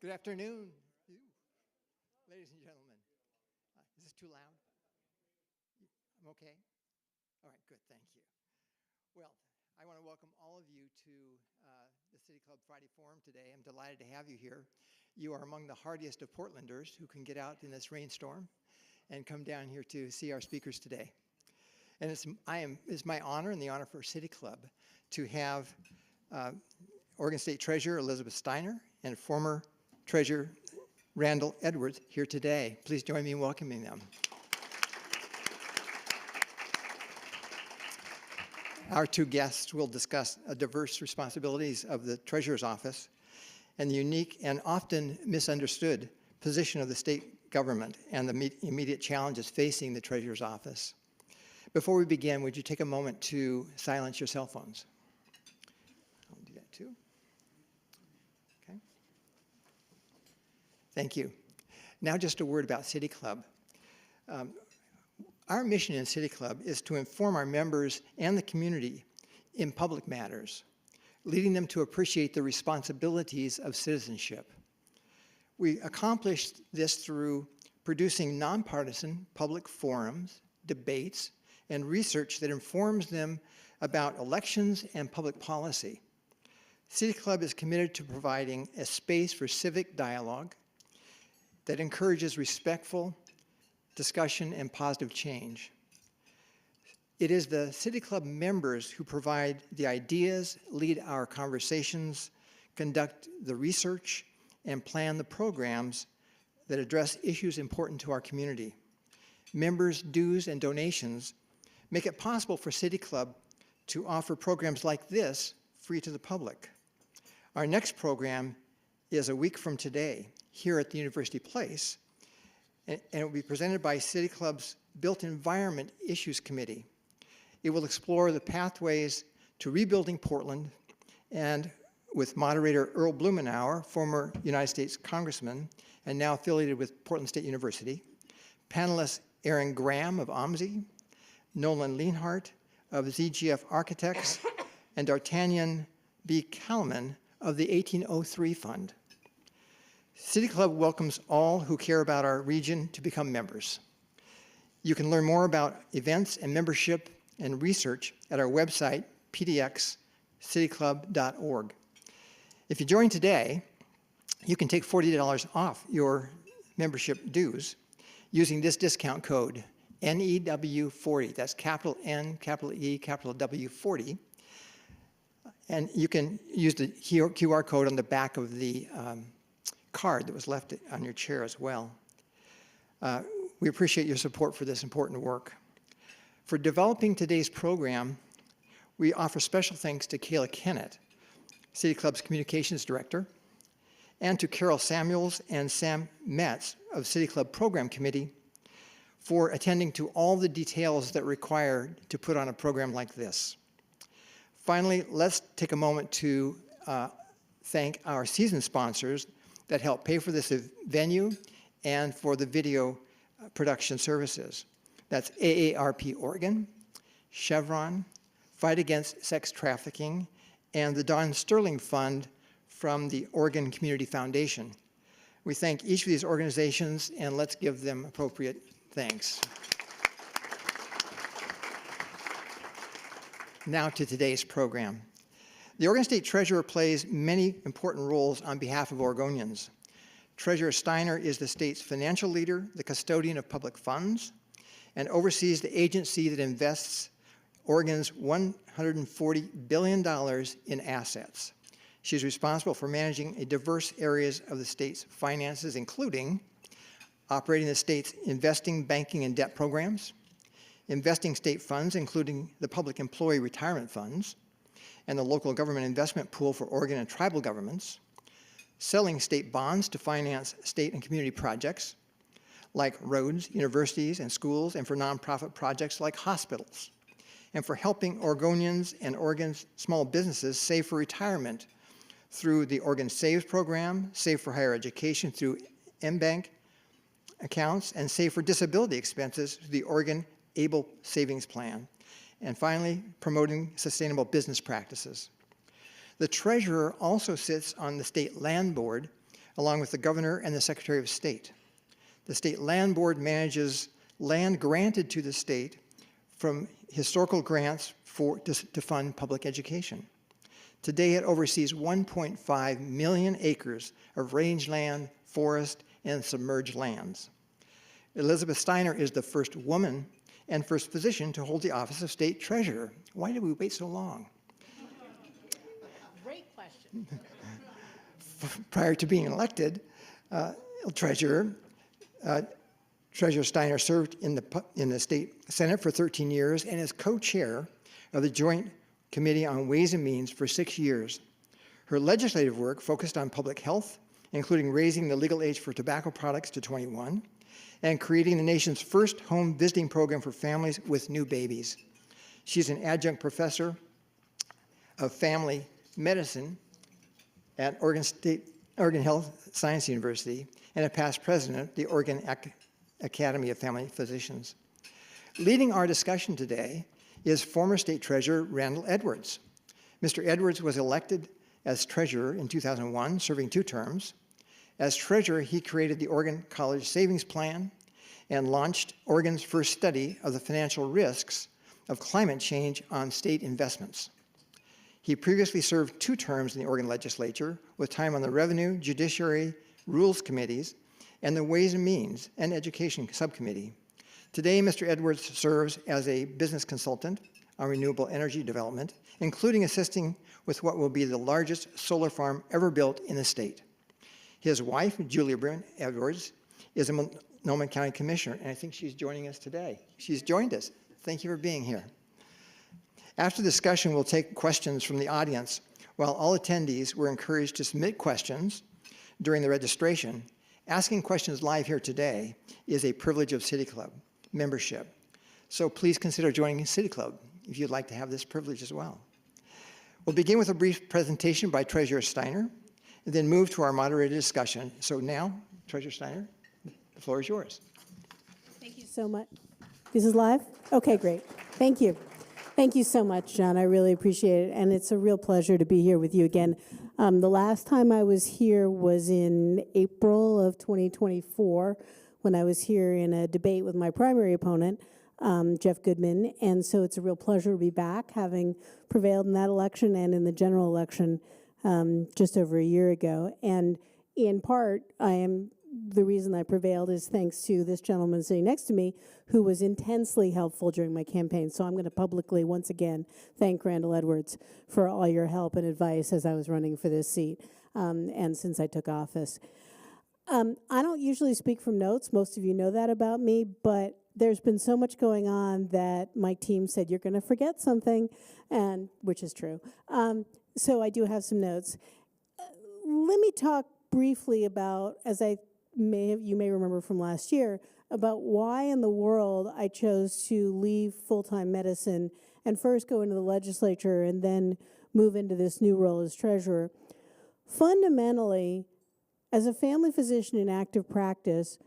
Good afternoon, ladies and gentlemen. Is this too loud? I'm okay? All right, good, thank you. Well, I want to welcome all of you to the City Club Friday Forum today. I'm delighted to have you here. You are among the hardiest of Portlanders who can get out in this rainstorm and come down here to see our speakers today. And it's my honor and the honor for City Club to have Oregon State Treasurer Elizabeth Steiner and former Treasurer Randall Edwards here today. Please join me in welcoming them. Our two guests will discuss diverse responsibilities of the Treasurer's Office and the unique and often misunderstood position of the state government and the immediate challenges facing the Treasurer's Office. Before we begin, would you take a moment to silence your cell phones? I'll do that too. Okay. Thank you. Now just a word about City Club. Our mission in City Club is to inform our members and the community in public matters, leading them to appreciate the responsibilities of citizenship. We accomplish this through producing nonpartisan public forums, debates, and research that informs them about elections and public policy. City Club is committed to providing a space for civic dialogue that encourages respectful discussion and positive change. It is the City Club members who provide the ideas, lead our conversations, conduct the research, and plan the programs that address issues important to our community. Members' dues and donations make it possible for City Club to offer programs like this free to the public. Our next program is a week from today here at the University Place, and it will be presented by City Club's Built Environment Issues Committee. It will explore the pathways to rebuilding Portland, and with moderator Earl Blumenauer, former United States Congressman and now affiliated with Portland State University, panelists Aaron Graham of OMSI, Nolan Lienhardt of ZGF Architects, and D'Artagnan B. Kalman of the 1803 Fund. City Club welcomes all who care about our region to become members. You can learn more about events and membership and research at our website, pdxcityclub.org. If you join today, you can take $40 off your membership dues using this discount code, NEW40. That's capital N, capital E, capital W 40. And you can use the QR code on the back of the card that was left on your chair as well. We appreciate your support for this important work. For developing today's program, we offer special thanks to Kayla Kennett, City Club's Communications Director, and to Carol Samuels and Sam Metz of City Club Program Committee for attending to all the details that are required to put on a program like this. Finally, let's take a moment to thank our season sponsors that help pay for this venue and for the video production services. That's AARP Oregon, Chevron, Fight Against Sex Trafficking, and the Don Sterling Fund from the Oregon Community Foundation. We thank each of these organizations, and let's give them appropriate thanks. Now to today's program. The Oregon State Treasurer plays many important roles on behalf of Oregonians. Treasurer Steiner is the state's financial leader, the custodian of public funds, and oversees the agency that invests Oregon's $140 billion in assets. She's responsible for managing diverse areas of the state's finances, including operating the state's investing, banking, and debt programs, investing state funds, including the public employee retirement funds, and the local government investment pool for Oregon and tribal governments, selling state bonds to finance state and community projects like roads, universities, and schools, and for nonprofit projects like hospitals, and for helping Oregonians and Oregon's small businesses save for retirement through the Oregon Saves program, Save for Higher Education through MBank accounts, and Save for Disability expenses through the Oregon ABLE Savings Plan. And finally, promoting sustainable business practices. The treasurer also sits on the state land board along with the governor and the Secretary of State. The State Land Board manages land granted to the state from historical grants to fund public education. Today, it oversees 1.5 million acres of rangeland, forest, and submerged lands. Elizabeth Steiner is the first woman and first physician to hold the office of State Treasurer. Why did we wait so long? Great question. Prior to being elected treasurer, Treasurer Steiner served in the State Senate for 13 years and is co-chair of the Joint Committee on Ways and Means for 6 years. Her legislative work focused on public health, including raising the legal age for tobacco products to 21, and creating the nation's first home visiting program for families with new babies. She's an adjunct professor of family medicine at Oregon Health Science University and a past president of the Oregon Academy of Family Physicians. Leading our discussion today is former State Treasurer Randall Edwards. Mr. Edwards was elected as treasurer in 2001, serving 2 terms. As treasurer, he created the Oregon College Savings Plan and launched Oregon's first study of the financial risks of climate change on state investments. He previously served 2 terms in the Oregon legislature, with time on the Revenue, Judiciary, Rules Committees, and the Ways and Means and Education Subcommittee. Today, Mr. Edwards serves as a business consultant on renewable energy development, including assisting with what will be the largest solar farm ever built in the state. His wife, Julia Bryn Edwards, is a Multnomah County Commissioner, and I think she's joining us today. She's joined us. Thank you for being here. After the discussion, we'll take questions from the audience, while all attendees were encouraged to submit questions during the registration. Asking questions live here today is a privilege of City Club membership. So please consider joining City Club if you'd like to have this privilege as well. We'll begin with a brief presentation by Treasurer Steiner, and then move to our moderated discussion. So now, Treasurer Steiner, the floor is yours. Thank you so much. This is live? Okay, great. Thank you. Thank you so much, John. I really appreciate it, and it's a real pleasure to be here with you again. The last time I was here was in April of 2024, when I was here in a debate with my primary opponent, Jeff Goodman, and so it's a real pleasure to be back, having prevailed in that election and in the general election just over a year ago. And in part, the reason I prevailed is thanks to this gentleman sitting next to me, who was intensely helpful during my campaign. So I'm going to publicly, once again, thank Randall Edwards for all your help and advice as I was running for this seat and since I took office. I don't usually speak from notes. Most of you know that about me, but there's been so much going on that my team said, you're going to forget something, and which is true. So I do have some notes. Let me talk briefly about, you may remember from last year, about why in the world I chose to leave full-time medicine and first go into the legislature and then move into this new role as treasurer. Fundamentally, as a family physician in active practice,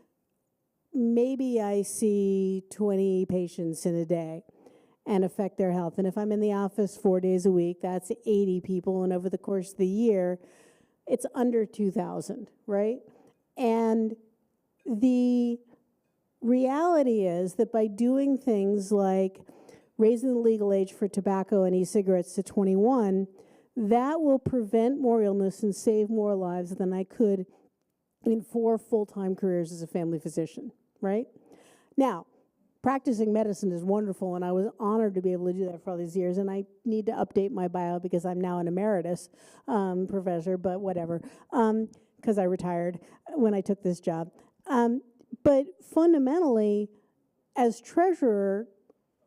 maybe I see 20 patients in a day and affect their health. And if I'm in the office 4 days a week, that's 80 people. And over the course of the year, it's under 2,000, right? And the reality is that by doing things like raising the legal age for tobacco and e-cigarettes to 21, that will prevent more illness and save more lives than I could in 4 full-time careers as a family physician, right? Now, practicing medicine is wonderful, and I was honored to be able to do that for all these years, and I need to update my bio because I'm now an emeritus professor, but whatever, because I retired when I took this job. But fundamentally, as treasurer,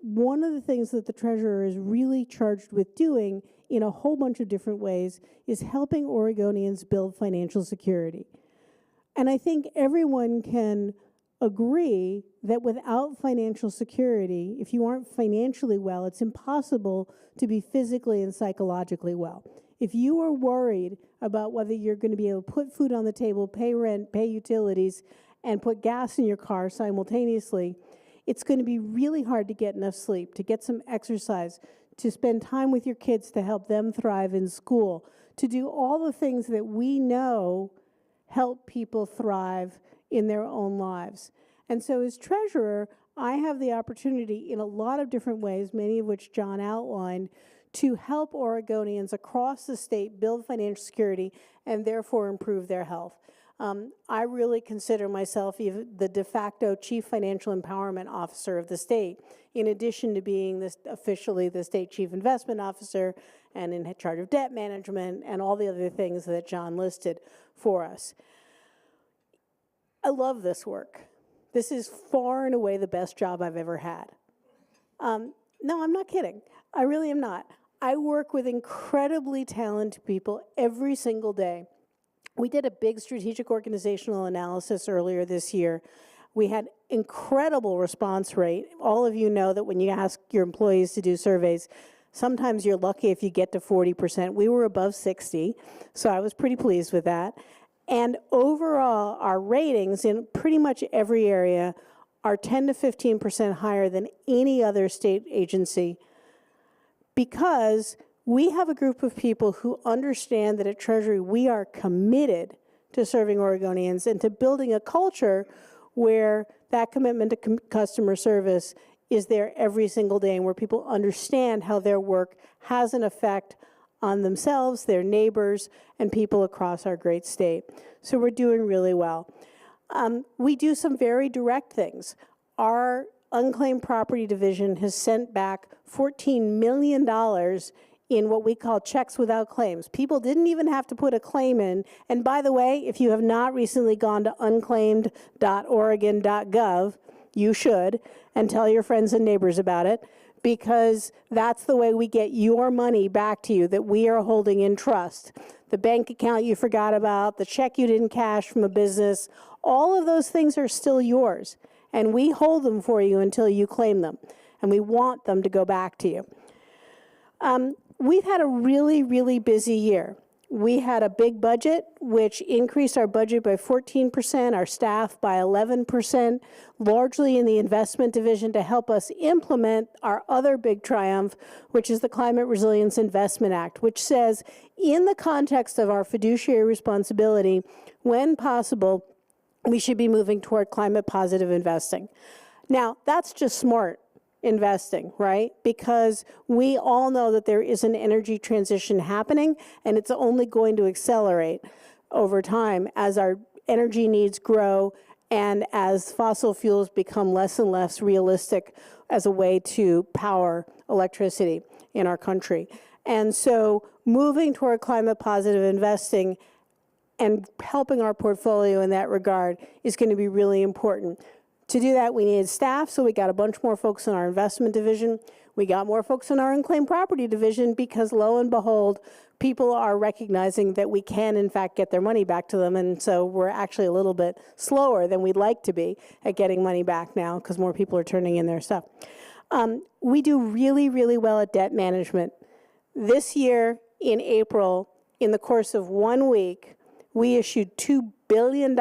one of the things that the treasurer is really charged with doing in a whole bunch of different ways is helping Oregonians build financial security. And I think everyone can agree that without financial security, if you aren't financially well, it's impossible to be physically and psychologically well. If you are worried about whether you're going to be able to put food on the table, pay rent, pay utilities, and put gas in your car simultaneously, it's going to be really hard to get enough sleep, to get some exercise, to spend time with your kids to help them thrive in school, to do all the things that we know help people thrive in their own lives. And so as treasurer, I have the opportunity in a lot of different ways, many of which John outlined, to help Oregonians across the state build financial security and therefore improve their health. I really consider myself even the de facto Chief Financial Empowerment Officer of the state, in addition to being officially the State Chief Investment Officer and in charge of debt management and all the other things that John listed for us. I love this work. This is far and away the best job I've ever had. No, I'm not kidding. I really am not. I work with incredibly talented people every single day. We did a big strategic organizational analysis earlier this year. We had incredible response rate. All of you know that when you ask your employees to do surveys, sometimes you're lucky if you get to 40%. We were above 60, so I was pretty pleased with that. And overall, our ratings in pretty much every area are 10 to 15% higher than any other state agency, because we have a group of people who understand that at Treasury we are committed to serving Oregonians and to building a culture where that commitment to customer service is there every single day, and where people understand how their work has an effect on themselves, their neighbors, and people across our great state. So we're doing really well. We do some very direct things. Our unclaimed property division has sent back $14 million in what we call checks without claims. People didn't even have to put a claim in. And by the way, if you have not recently gone to unclaimed.oregon.gov, you should, and tell your friends and neighbors about it, because that's the way we get your money back to you that we are holding in trust. The bank account you forgot about, the check you didn't cash from a business, all of those things are still yours. And we hold them for you until you claim them. And we want them to go back to you. We've had a really, really busy year. We had a big budget, which increased our budget by 14%, our staff by 11%, largely in the investment division to help us implement our other big triumph, which is the Climate Resilience Investment Act, which says, in the context of our fiduciary responsibility, when possible, we should be moving toward climate positive investing. Now, that's just smart investing, right? Because we all know that there is an energy transition happening, and it's only going to accelerate over time as our energy needs grow and as fossil fuels become less and less realistic as a way to power electricity in our country. And so moving toward climate positive investing and helping our portfolio in that regard is going to be really important. To do that, we needed staff, so we got a bunch more folks in our investment division. We got more folks in our unclaimed property division because, lo and behold, people are recognizing that we can, in fact, get their money back to them, and so we're actually a little bit slower than we'd like to be at getting money back now because more people are turning in their stuff. We do really, really well at debt management. This year, in April, in the course of 1 week, we issued $2 billion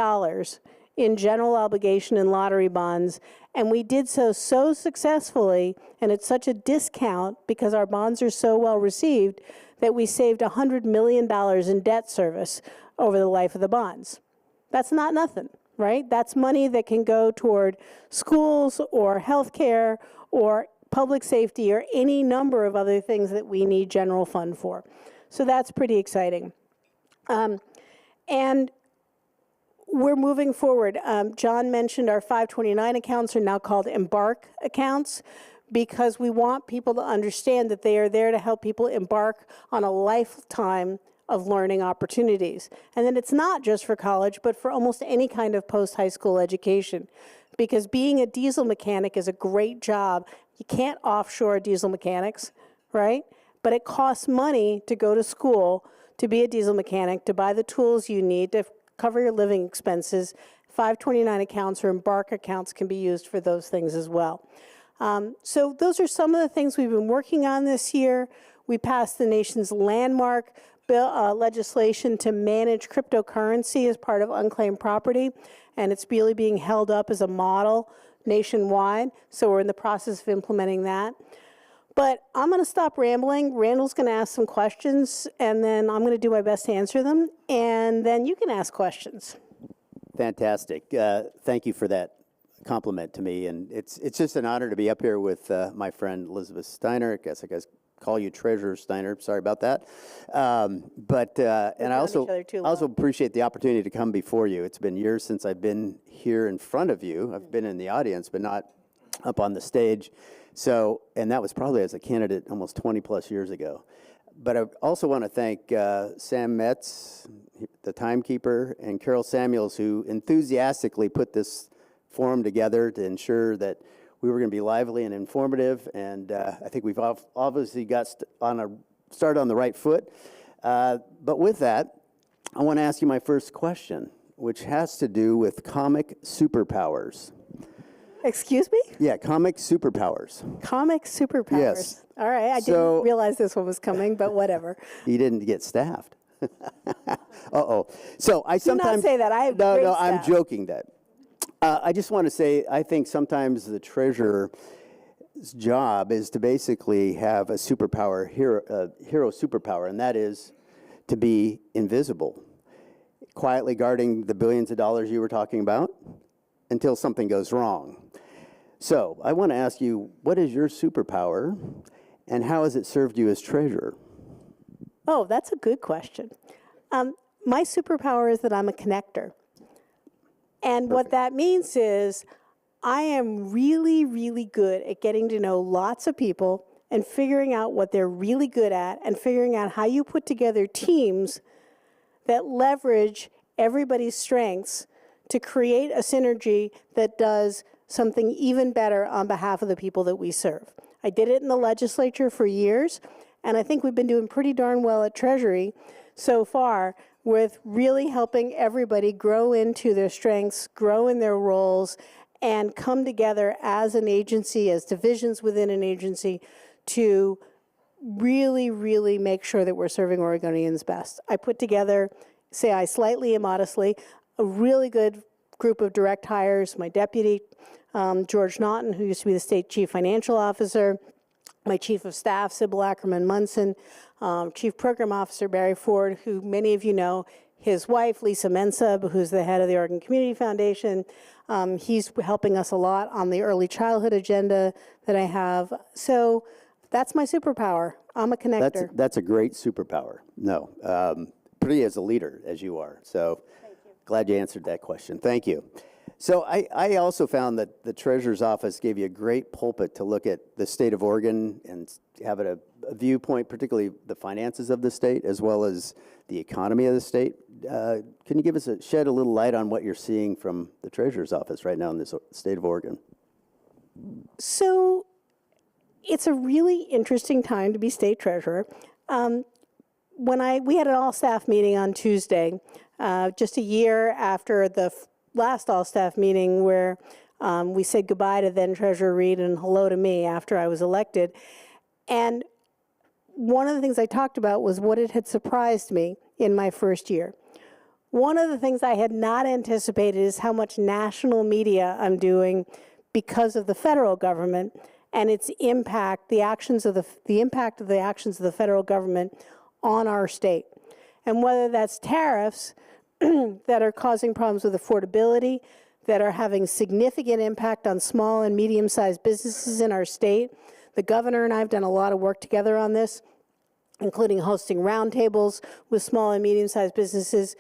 in general obligation and lottery bonds, and we did so successfully and at such a discount because our bonds are so well received that we saved $100 million in debt service over the life of the bonds. That's not nothing, right? That's money that can go toward schools or healthcare or public safety or any number of other things that we need general fund for. So that's pretty exciting. And we're moving forward. John mentioned our 529 accounts are now called Embark accounts because we want people to understand that they are there to help people embark on a lifetime of learning opportunities. And then it's not just for college, but for almost any kind of post-high school education. Because being a diesel mechanic is a great job. You can't offshore diesel mechanics, right? But it costs money to go to school to be a diesel mechanic, to buy the tools you need to cover your living expenses. 529 accounts or Embark accounts can be used for those things as well. So those are some of the things we've been working on this year. We passed the nation's landmark bill, legislation to manage cryptocurrency as part of unclaimed property, and it's really being held up as a model nationwide, so we're in the process of implementing that. But I'm going to stop rambling. Randall's going to ask some questions, and then I'm going to do my best to answer them, and then you can ask questions. Fantastic. Thank you for that compliment to me. And it's just an honor to be up here with my friend Elizabeth Steiner. I guess call you Treasurer Steiner. Sorry about that. And I also appreciate the opportunity to come before you. It's been years since I've been here in front of you. I've been in the audience, but not up on the stage. So, and that was probably as a candidate almost 20 plus years ago. But I also want to thank Sam Metz, the timekeeper, and Carol Samuels, who enthusiastically put this forum together to ensure that we were going to be lively and informative. And I think we've obviously got started on the right foot. But with that, I want to ask you my first question, which has to do with comic superpowers. Excuse me? Yeah, comic superpowers. Comic superpowers. Yes. All right, I didn't realize this one was coming, but whatever. You didn't get staffed. Uh-oh. So I sometimes... Do not say that. I have No, great no, staff. I'm joking that. I just want to say, I think sometimes the treasurer's job is to basically have a superpower, hero superpower, and that is to be invisible, quietly guarding the billions of dollars you were talking about until something goes wrong. So I want to ask you, what is your superpower, and how has it served you as treasurer? Oh, that's a good question. My superpower is that I'm a connector. And Perfect. what that means is I am really, really good at getting to know lots of people and figuring out what they're really good at and figuring out how you put together teams that leverage everybody's strengths to create a synergy that does something even better on behalf of the people that we serve. I did it in the legislature for years, and I think we've been doing pretty darn well at Treasury so far with really helping everybody grow into their strengths, grow in their roles, and come together as an agency, as divisions within an agency, to really, really make sure that we're serving Oregonians best. I put together, say I slightly and modestly, a really good group of direct hires. My deputy, George Naughton, who used to be the state chief financial officer, my chief of staff, Sybil Ackerman Munson, chief program officer, Barry Ford, who many of you know, his wife, Lisa Mensah, who's the head of the Oregon Community Foundation. He's helping us a lot on the early childhood agenda that I have. So that's my superpower. I'm a connector. That's a great superpower. No, pretty as a leader as you are. So glad you answered that question. Thank you. So I also found that the Treasurer's Office gave you a great pulpit to look at the state of Oregon and have a viewpoint, particularly the finances of the state, as well as the economy of the state. Can you give us shed a little light on what you're seeing from the Treasurer's Office right now in this state of Oregon? So it's a really interesting time to be state treasurer. We had an all-staff meeting on Tuesday, just a year after the last all-staff meeting where we said goodbye to then Treasurer Reed and hello to me after I was elected. And one of the things I talked about was what it had surprised me in my first year. One of the things I had not anticipated is how much national media I'm doing because of the federal government and its impact, the impact of the actions of the federal government on our state. And whether that's tariffs that are causing problems with affordability, that are having significant impact on small and medium-sized businesses in our state. The governor and I have done a lot of work together on this, including hosting roundtables with small and medium-sized businesses.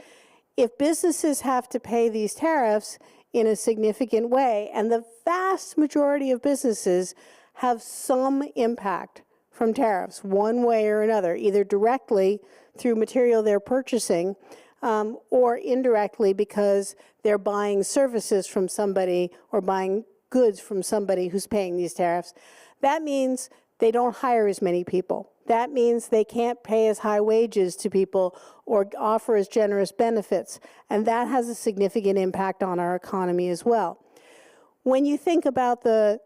If businesses have to pay these tariffs in a significant way, and the vast majority of businesses have some impact from tariffs one way or another, either directly through material they're purchasing, or indirectly because they're buying services from somebody or buying goods from somebody who's paying these tariffs. That means they don't hire as many people. That means they can't pay as high wages to people or offer as generous benefits. And that has a significant impact on our economy as well. When you think about the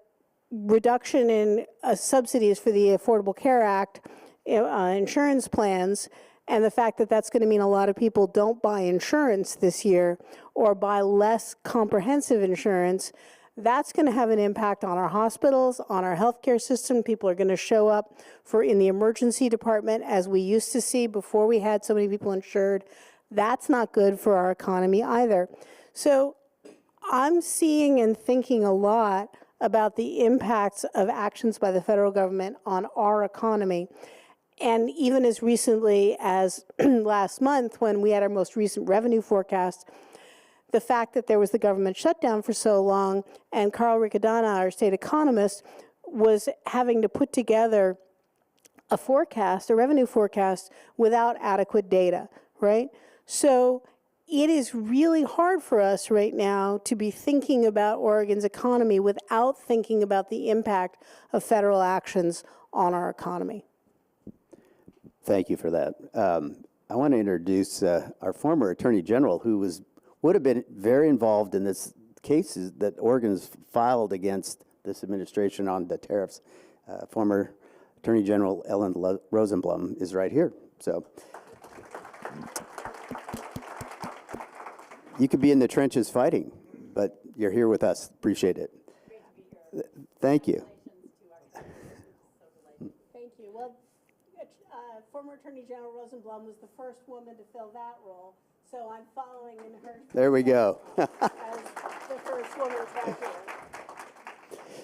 reduction in subsidies for the Affordable Care Act insurance plans, and the fact that that's going to mean a lot of people don't buy insurance this year or buy less comprehensive insurance, That's going to have an impact on our hospitals, on our healthcare system. People are going to show up in the emergency department as we used to see before we had so many people insured. That's not good for our economy either. So I'm seeing and thinking a lot about the impacts of actions by the federal government on our economy. And even as recently as last month, when we had our most recent revenue forecast, the fact that there was the government shutdown for so long, and Carl Riccadonna, our state economist, was having to put together a forecast, a revenue forecast, without adequate data, right? So it is really hard for us right now to be thinking about Oregon's economy without thinking about the impact of federal actions on our economy. Thank you for that. I want to introduce our former Attorney General, who would have been very involved in this cases that Oregon's filed against this administration on the tariffs. Former Attorney General Ellen Rosenblum is right here. So you could be in the trenches fighting, but you're here with us. Appreciate it. Great to be here. Thank you. Thank you. Well, former Attorney General Rosenblum was the first woman to fill that role, so I'm following in her. There we go. As the first woman back here.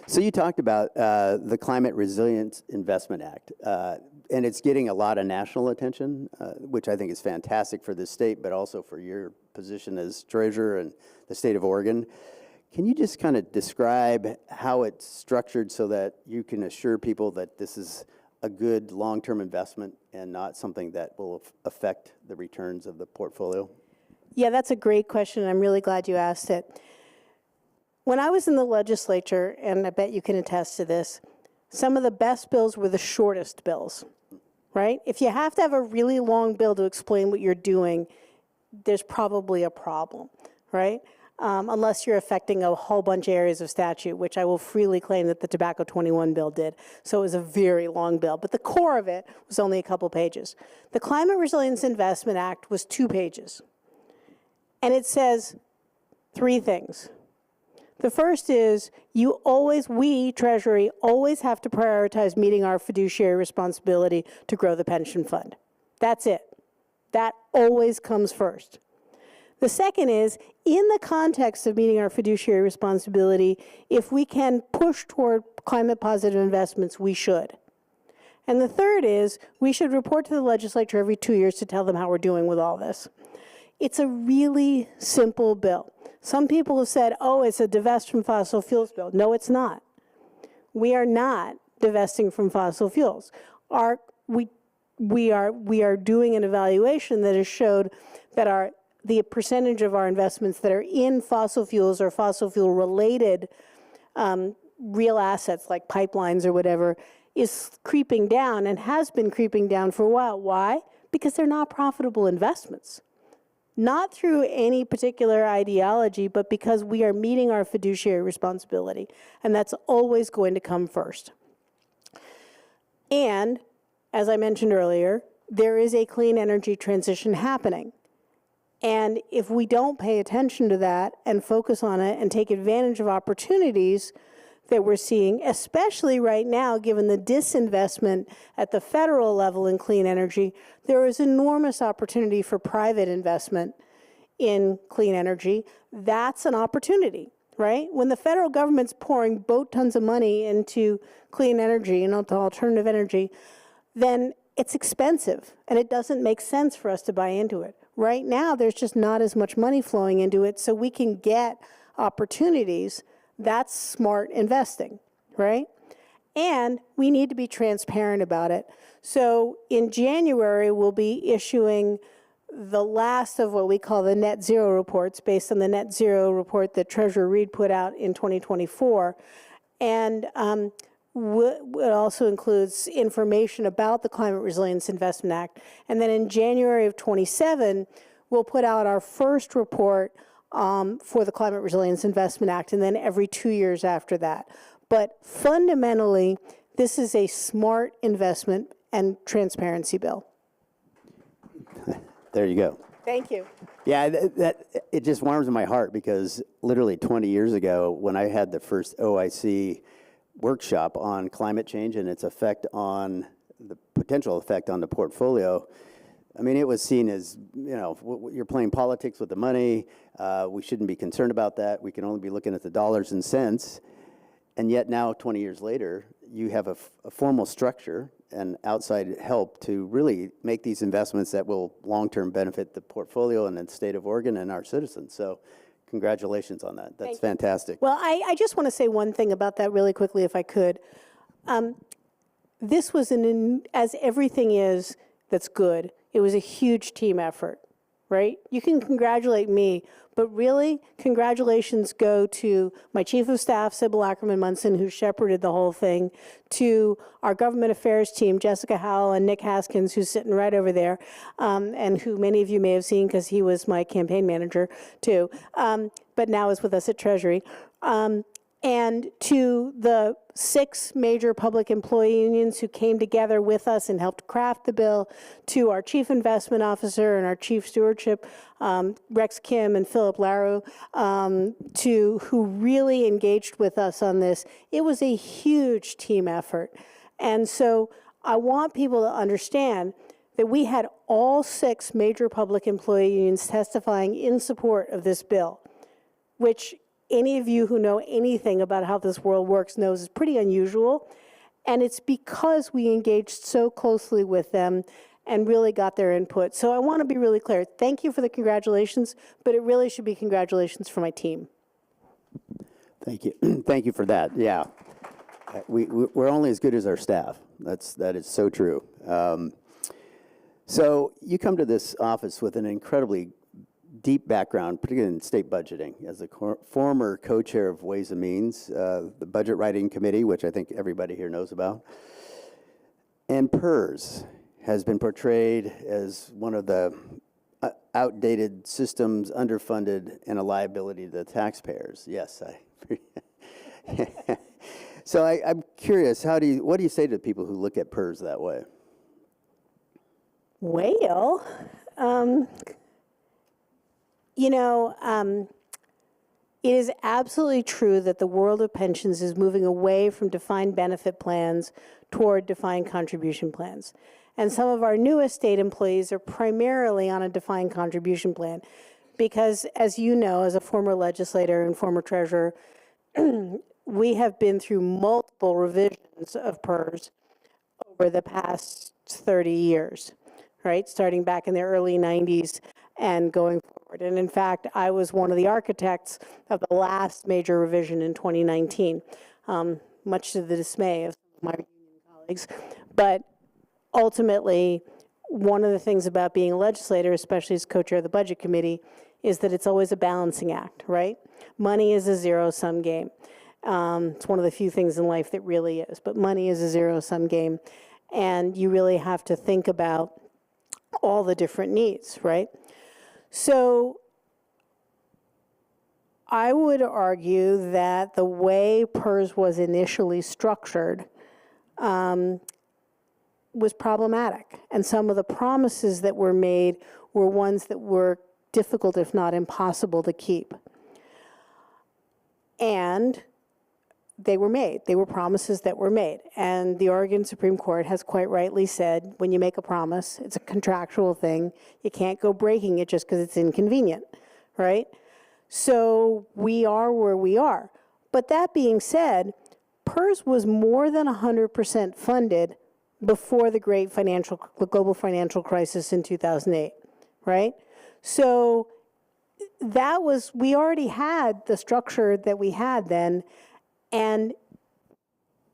So you talked about the Climate Resilience Investment Act, and it's getting a lot of national attention, which I think is fantastic for this state, but also for your position as treasurer and the state of Oregon. Can you just kind of describe how it's structured so that you can assure people that this is a good long-term investment and not something that will affect the returns of the portfolio? Yeah, that's a great question. I'm really glad you asked it. When I was in the legislature, and I bet you can attest to this, some of the best bills were the shortest bills, right? If you have to have a really long bill to explain what you're doing, there's probably a problem, right? Unless you're affecting a whole bunch of areas of statute, which I will freely claim that the Tobacco 21 bill did. So it was a very long bill, but the core of it was only a couple pages. The Climate Resilience Investment Act was 2 pages. And it says 3 things. The first is we, Treasury, always have to prioritize meeting our fiduciary responsibility to grow the pension fund. That's it. That always comes first. The second is, in the context of meeting our fiduciary responsibility, if we can push toward climate positive investments, we should. And the third is, we should report to the legislature every 2 years to tell them how we're doing with all this. It's a really simple bill. Some people have said, oh, it's a divest from fossil fuels bill. No, it's not. We are not divesting from fossil fuels. We are doing an evaluation that has showed that the percentage of our investments that are in fossil fuels or fossil fuel related real assets like pipelines or whatever is creeping down and has been creeping down for a while. Why? Because they're not profitable investments. Not through any particular ideology, but because we are meeting our fiduciary responsibility, and that's always going to come first. And, as I mentioned earlier, there is a clean energy transition happening. And if we don't pay attention to that and focus on it and take advantage of opportunities that we're seeing, especially right now, given the disinvestment at the federal level in clean energy, there is enormous opportunity for private investment in clean energy. That's an opportunity, right? When the federal government's pouring boat tons of money into clean energy and into alternative energy, then it's expensive and it doesn't make sense for us to buy into it. Right now, there's just not as much money flowing into it, so we can get opportunities. That's smart investing, right? And we need to be transparent about it. So in January, we'll be issuing the last of what we call the net zero reports based on the net zero report that Treasurer Reed put out in 2024. And it also includes information about the Climate Resilience Investment Act. And then in January of 27, we'll put out our first report for the Climate Resilience Investment Act, and then every 2 years after that. But fundamentally, this is a smart investment and transparency bill. There you go. Thank you. Yeah, it just warms my heart because literally 20 years ago, when I had the first OIC workshop on climate change and its effect on the potential effect on the portfolio, I mean, it was seen as, you're playing politics with the money. We shouldn't be concerned about that. We can only be looking at the dollars and cents. And yet now, 20 years later, you have a formal structure and outside help to really make these investments that will long-term benefit the portfolio and the state of Oregon and our citizens. So congratulations on that. That's fantastic. Well, I just want to say one thing about that really quickly, if I could. This was, as everything is that's good, it was a huge team effort, right? You can congratulate me, but really, congratulations go to my chief of staff, Sybil Ackerman-Munson, who shepherded the whole thing, to our government affairs team, Jessica Howell and Nick Haskins, who's sitting right over there, and who many of you may have seen because he was my campaign manager too, but now is with us at Treasury. And to the 6 major public employee unions who came together with us and helped craft the bill, to our chief investment officer and our chief stewardship, Rex Kim and Philip Laru, who really engaged with us on this. It was a huge team effort. And so I want people to understand that we had all 6 major public employee unions testifying in support of this bill, which any of you who know anything about how this world works knows is pretty unusual. And it's because we engaged so closely with them and really got their input. So I want to be really clear. Thank you for the congratulations, but it really should be congratulations for my team. Thank you. Thank you for that. Yeah. We're only as good as our staff. That is so true. So you come to this office with an incredibly deep background, particularly in state budgeting, as a former co-chair of Ways and Means, the Budget Writing Committee, which I think everybody here knows about. And PERS has been portrayed as one of the outdated systems, underfunded, and a liability to the taxpayers. Yes, So I'm curious, what do you say to people who look at PERS that way? Well, it is absolutely true that the world of pensions is moving away from defined benefit plans toward defined contribution plans. And some of our newest state employees are primarily on a defined contribution plan because, as you know, as a former legislator and former treasurer, we have been through multiple revisions of PERS over the past 30 years, right? Starting back in the early 90s and going forward. And in fact, I was one of the architects of the last major revision in 2019, much to the dismay of my union colleagues. But ultimately, one of the things about being a legislator, especially as co-chair of the Budget Committee, is that it's always a balancing act, right? Money is a zero-sum game. It's one of the few things in life that really is, but money is a zero-sum game. And you really have to think about all the different needs, right? So I would argue that the way PERS was initially structured was problematic. And some of the promises that were made were ones that were difficult, if not impossible, to keep. And they were made. They were promises that were made. And the Oregon Supreme Court has quite rightly said, when you make a promise, it's a contractual thing. You can't go breaking it just because it's inconvenient, right? So we are where we are. But that being said, PERS was more than 100% funded before the global financial crisis in 2008, right? So we already had the structure that we had then, and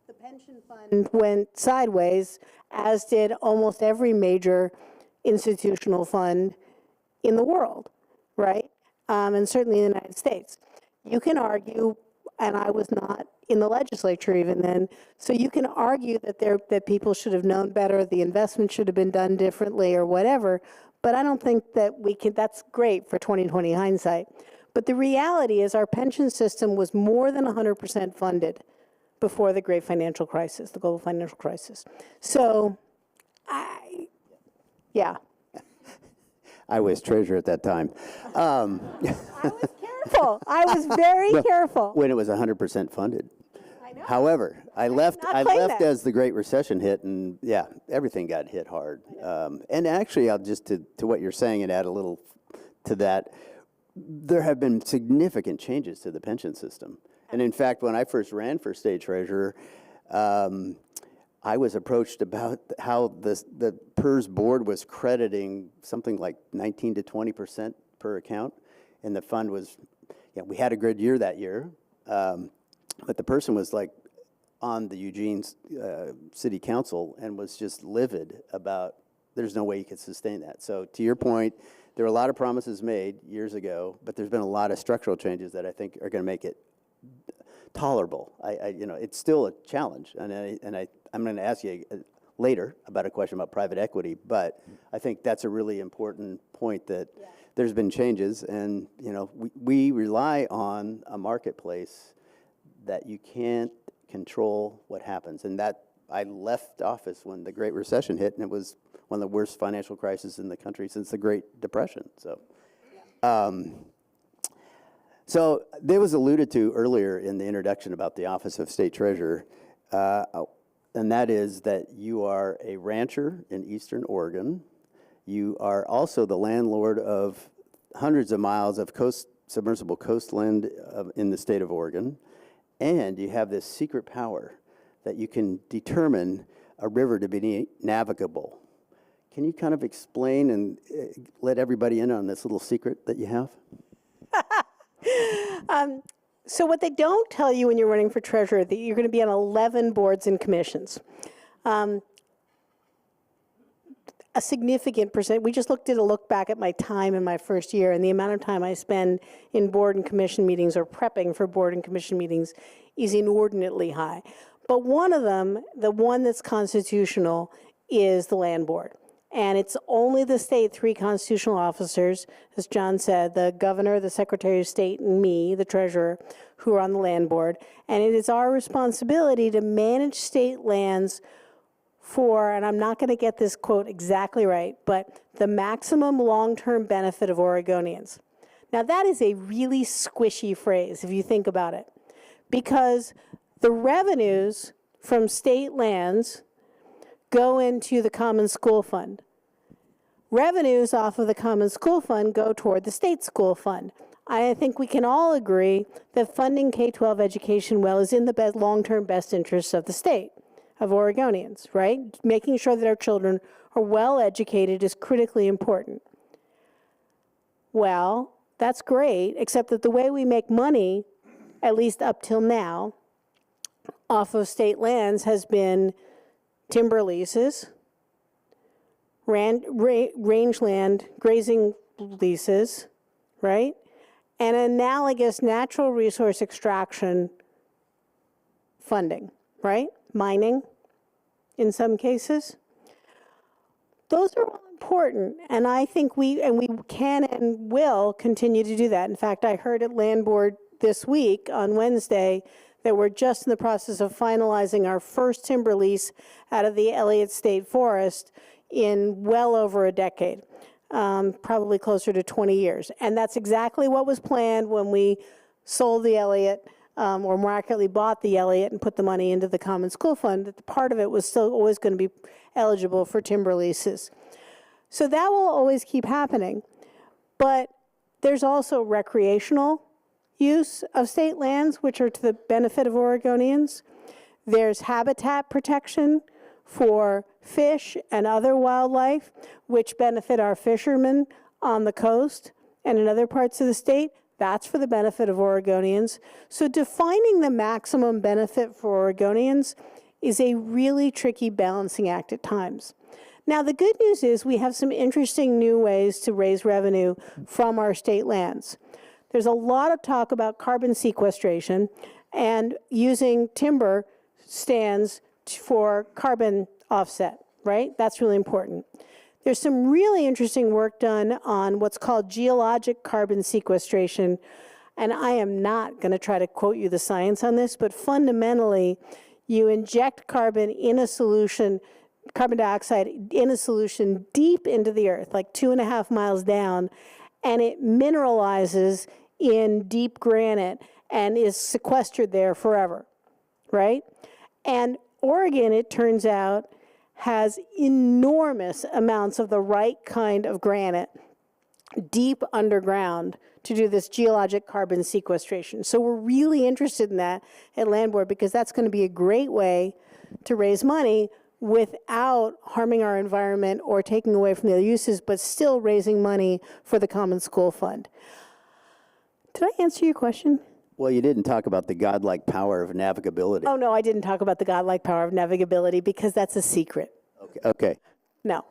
the pension fund went sideways, as did almost every major institutional fund in the world, right? And certainly in the United States. You can argue, and I was not in the legislature even then, so you can argue that people should have known better, the investment should have been done differently or whatever, but I don't think that that's great for 2020 hindsight. But the reality is our pension system was more than 100% funded before the great financial crisis, the global financial crisis. So, yeah. I was treasurer at that time. I was careful. I was very careful. When it was 100% funded. I know. However, I left claim that. as the Great Recession hit, and yeah, everything got hit hard. And actually, I'll just to what you're saying and add a little to that. There have been significant changes to the pension system. And in fact, when I first ran for state treasurer, I was approached about how the PERS board was crediting something like 19 to 20% per account, and the fund was, we had a good year that year, but the person was like on the Eugene City Council and was just livid about there's no way you could sustain that. So to your point, there were a lot of promises made years ago, but there's been a lot of structural changes that I think are going to make it tolerable. It's still a challenge, and I'm going to ask you later about a question about private equity, but I think that's a really important point that there's been changes, and we rely on a marketplace that you can't control what happens, and that I left office when the Great Recession hit, and it was one of the worst financial crises in the country since the Great Depression. So there was alluded to earlier in the introduction about the Office of State Treasurer, and that is that you are a rancher in Eastern Oregon. You are also the landlord of hundreds of miles of submersible coastland in the state of Oregon, and you have this secret power that you can determine a river to be navigable. Can you kind of explain and let everybody in on this little secret that you have? So what they don't tell you when you're running for treasurer, that you're going to be on 11 boards and commissions. A significant percent. We just did a look back at my time in my first year, and the amount of time I spend in board and commission meetings or prepping for board and commission meetings is inordinately high. But one of them, the one that's constitutional, is the land board. And it's only the state, 3 constitutional officers, as John said, the governor, the secretary of state, and me, the treasurer, who are on the land board. And it is our responsibility to manage state lands for, and I'm not going to get this quote exactly right, but the maximum long-term benefit of Oregonians. Now that is a really squishy phrase if you think about it, because the revenues from state lands go into the Common School Fund. Revenues off of the Common School Fund go toward the state school fund. I think we can all agree that funding K-12 education well is in the long-term best interests of the state, of Oregonians, right? Making sure that our children are well educated is critically important. Well, that's great, except that the way we make money, at least up till now, off of state lands has been timber leases, rangeland grazing leases, right? And analogous natural resource extraction funding, right? Mining, in some cases. Those are all important, and I think we can and will continue to do that. In fact, I heard at Land Board this week on Wednesday that we're just in the process of finalizing our first timber lease out of the Elliott State Forest in well over a decade, probably closer to 20 years. And that's exactly what was planned when we sold the Elliott, or more accurately bought the Elliott and put the money into the Common School Fund, that the part of it was still always going to be eligible for timber leases. So that will always keep happening. But there's also recreational use of state lands, which are to the benefit of Oregonians. There's habitat protection for fish and other wildlife, which benefit our fishermen on the coast and in other parts of the state. That's for the benefit of Oregonians. So defining the maximum benefit for Oregonians is a really tricky balancing act at times. Now, the good news is we have some interesting new ways to raise revenue from our state lands. There's a lot of talk about carbon sequestration and using timber stands for carbon offset, right? That's really important. There's some really interesting work done on what's called geologic carbon sequestration, and I am not going to try to quote you the science on this, but fundamentally, you inject carbon in a solution carbon dioxide in a solution deep into the earth, like 2.5 miles down, and it mineralizes in deep granite and is sequestered there forever, right? And Oregon, it turns out, has enormous amounts of the right kind of granite deep underground to do this geologic carbon sequestration. So we're really interested in that at Land Board because that's going to be a great way to raise money without harming our environment or taking away from the other uses, but still raising money for the Common School Fund. Did I answer your question? Well, you didn't talk about the godlike power of navigability. Oh, no, I didn't talk about the godlike power of navigability because that's a secret. Okay. No.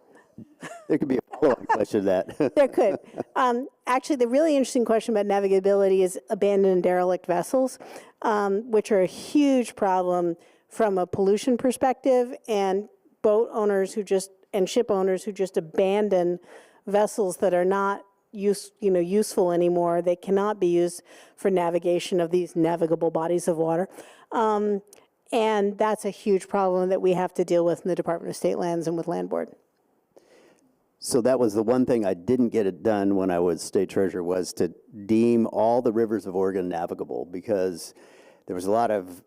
There could be a follow-up question to that. There could. Actually, the really interesting question about navigability is abandoned and derelict vessels, which are a huge problem from a pollution perspective, and boat owners and ship owners who just abandon vessels that are not useful anymore. They cannot be used for navigation of these navigable bodies of water. And that's a huge problem that we have to deal with in the Department of State Lands and with Land Board. So that was the one thing I didn't get it done when I was state treasurer, was to deem all the rivers of Oregon navigable, because there was a lot of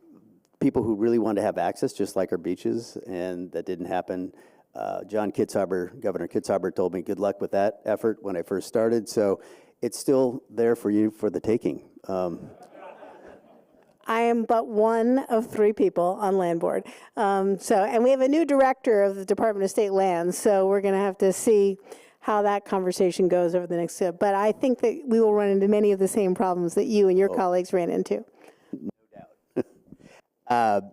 people who really wanted to have access, just like our beaches, and that didn't happen. Governor Kitzhaber told me good luck with that effort when I first started, so it's still there for you for the taking. I am but one of 3 people on Land Board. And we have a new director of the Department of State Lands, so we're going to have to see how that conversation goes over the next step. But I think that we will run into many of the same problems that you and your colleagues ran into. No doubt.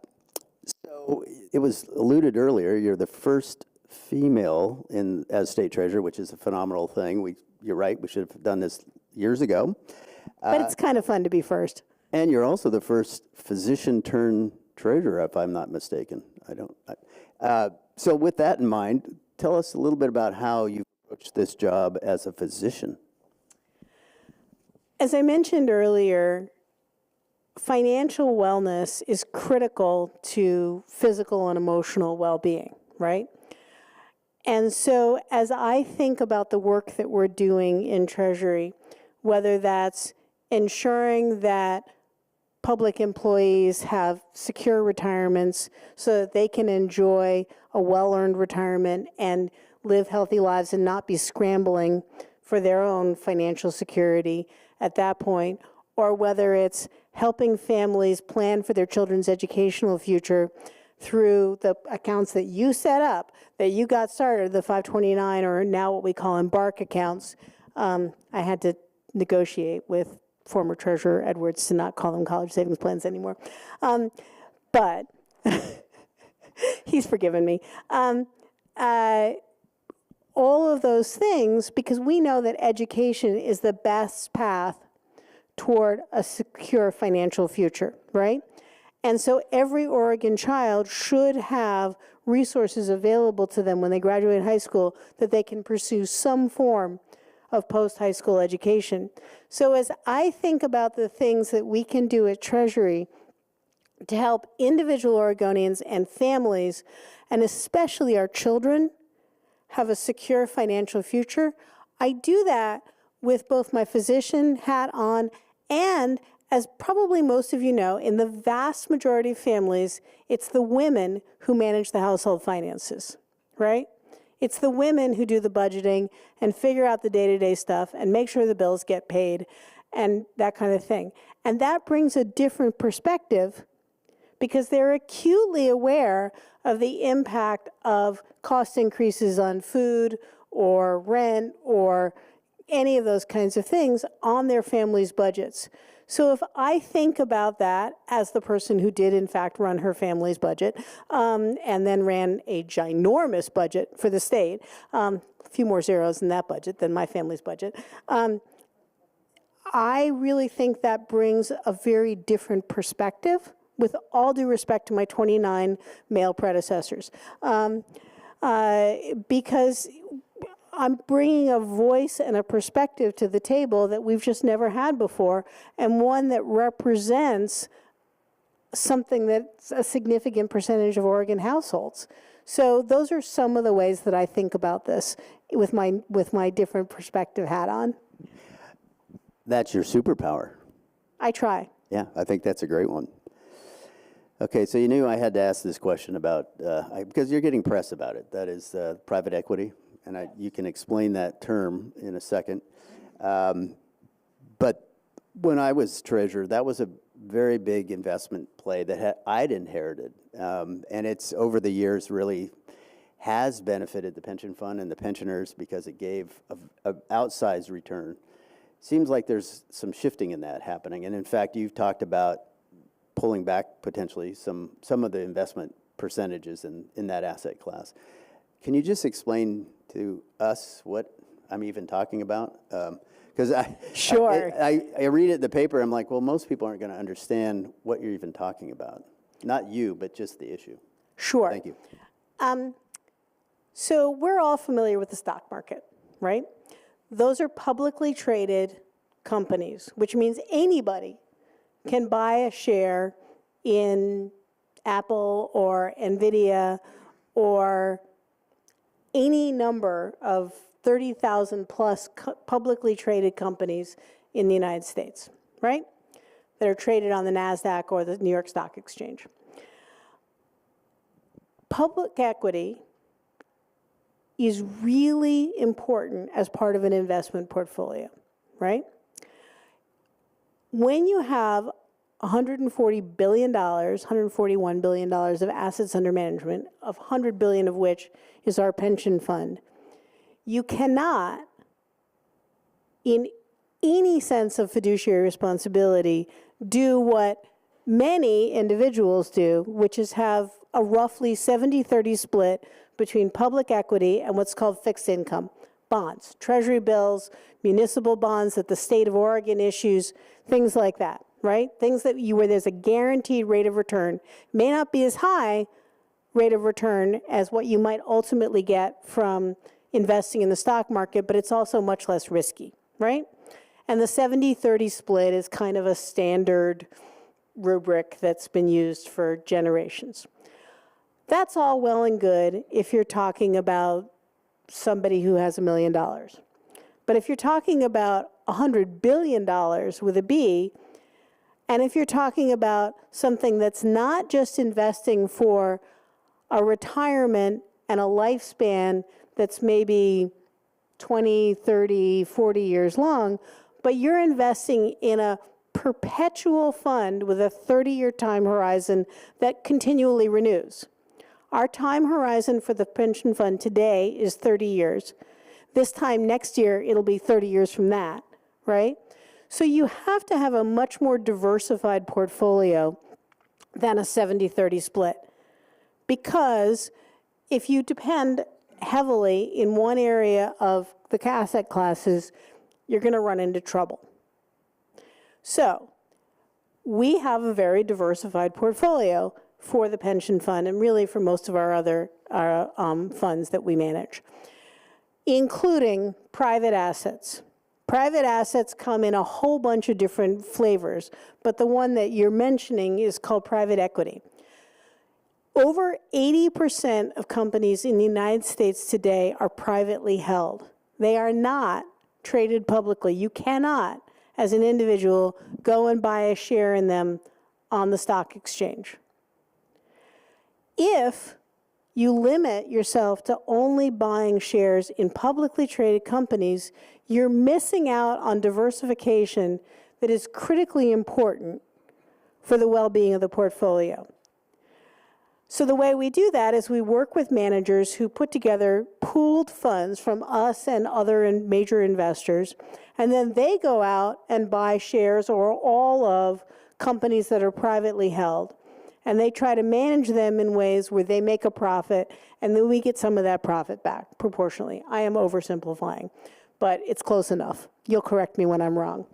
So it was alluded earlier, you're the first female as state treasurer, which is a phenomenal thing. You're right, we should have done this years ago. But it's kind of fun to be first. And you're also the first physician-turned-treasurer, if I'm not mistaken. So with that in mind, tell us a little bit about how you approached this job as a physician. As I mentioned earlier, financial wellness is critical to physical and emotional well-being, right? And so as I think about the work that we're doing in Treasury, whether that's ensuring that public employees have secure retirements so that they can enjoy a well-earned retirement and live healthy lives and not be scrambling for their own financial security at that point, or whether it's helping families plan for their children's educational future through the accounts that you set up, that you got started, the 529, or now what we call Embark accounts. I had to negotiate with former Treasurer Edwards to not call them college savings plans anymore. But he's forgiven me. All of those things, because we know that education is the best path toward a secure financial future, right? And so every Oregon child should have resources available to them when they graduate high school that they can pursue some form of post-high school education. So as I think about the things that we can do at Treasury to help individual Oregonians and families, and especially our children, have a secure financial future, I do that with both my physician hat on and, as probably most of you know, in the vast majority of families, it's the women who manage the household finances, right? It's the women who do the budgeting and figure out the day-to-day stuff and make sure the bills get paid and that kind of thing. And that brings a different perspective because they're acutely aware of the impact of cost increases on food or rent or any of those kinds of things on their families' budgets. So if I think about that as the person who did, in fact, run her family's budget and then ran a ginormous budget for the state, a few more zeros in that budget than my family's budget, I really think that brings a very different perspective, with all due respect to my 29 male predecessors, because I'm bringing a voice and a perspective to the table that we've just never had before, and one that represents something that's a significant percentage of Oregon households. So those are some of the ways that I think about this with my different perspective hat on. That's your superpower. I try. Yeah, I think that's a great one. Okay, so you knew I had to ask this question about, because you're getting press about it. That is private equity, and you can explain that term in a second. But when I was treasurer, that was a very big investment play that I'd inherited. And it's over the years really has benefited the pension fund and the pensioners because it gave an outsized return. Seems like there's some shifting in that happening. And in fact, you've talked about pulling back potentially some of the investment percentages in that asset class. Can you just explain to us what I'm even talking about? Because Sure. I read it in the paper, I'm like, well, most people aren't going to understand what you're even talking about. Not you, but just the issue. Sure. Thank you. So we're all familiar with the stock market, right? Those are publicly traded companies, which means anybody can buy a share in Apple or NVIDIA or any number of 30,000 plus publicly traded companies in the United States, right? That are traded on the NASDAQ or the New York Stock Exchange. Public equity is really important as part of an investment portfolio, right? When you have $140 billion, $141 billion of assets under management, of $100 billion of which is our pension fund, you cannot, in any sense of fiduciary responsibility, do what many individuals do, which is have a roughly 70-30 split between public equity and what's called fixed income bonds, treasury bills, municipal bonds that the state of Oregon issues, things like that, right? Things that where there's a guaranteed rate of return. May not be as high rate of return as what you might ultimately get from investing in the stock market, but it's also much less risky, right? And the 70-30 split is kind of a standard rubric that's been used for generations. That's all well and good if you're talking about somebody who has $1 million. But if you're talking about $100 billion with a B, and if you're talking about something that's not just investing for a retirement and a lifespan that's maybe 20, 30, 40 years long, but you're investing in a perpetual fund with a 30-year time horizon that continually renews. Our time horizon for the pension fund today is 30 years. This time next year, it'll be 30 years from that, right? So you have to have a much more diversified portfolio than a 70-30 split. Because if you depend heavily in one area of the asset classes, you're going to run into trouble. So we have a very diversified portfolio for the pension fund and really for most of our other funds that we manage, including private assets. Private assets come in a whole bunch of different flavors, but the one that you're mentioning is called private equity. Over 80% of companies in the United States today are privately held. They are not traded publicly. You cannot, as an individual, go and buy a share in them on the stock exchange. If you limit yourself to only buying shares in publicly traded companies, you're missing out on diversification that is critically important for the well-being of the portfolio. So the way we do that is we work with managers who put together pooled funds from us and other major investors, and then they go out and buy shares or all of companies that are privately held. And they try to manage them in ways where they make a profit, and then we get some of that profit back proportionally. I am oversimplifying, but it's close enough. You'll correct me when I'm wrong.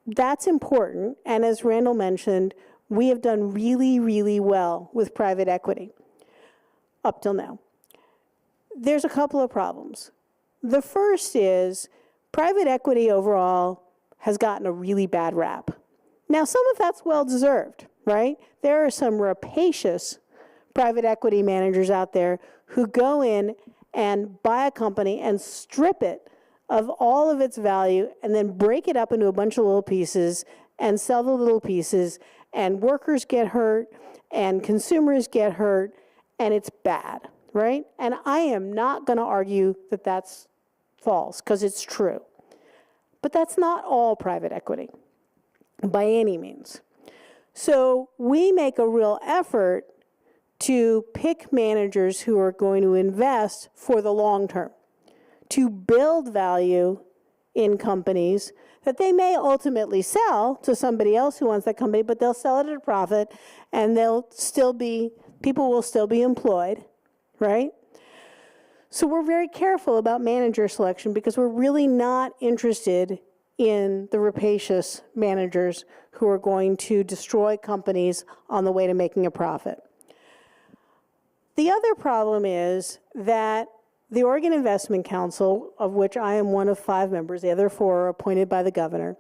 That's important, and as Randall mentioned, we have done really, really well with private equity up till now. There's a couple of problems. The first is private equity overall has gotten a really bad rap. Now, some of that's well-deserved, right? There are some rapacious private equity managers out there who go in and buy a company and strip it of all of its value and then break it up into a bunch of little pieces and sell the little pieces, and workers get hurt and consumers get hurt, and it's bad, right? And I am not going to argue that that's false, because it's true. But that's not all private equity by any means. So we make a real effort to pick managers who are going to invest for the long term, to build value in companies that they may ultimately sell to somebody else who wants that company, but they'll sell it at a profit, and people will still be employed, right? So we're very careful about manager selection because we're really not interested in the rapacious managers who are going to destroy companies on the way to making a profit. The other problem is that the Oregon Investment Council, of which I am one of 5 members, the other 4 are appointed by the governor,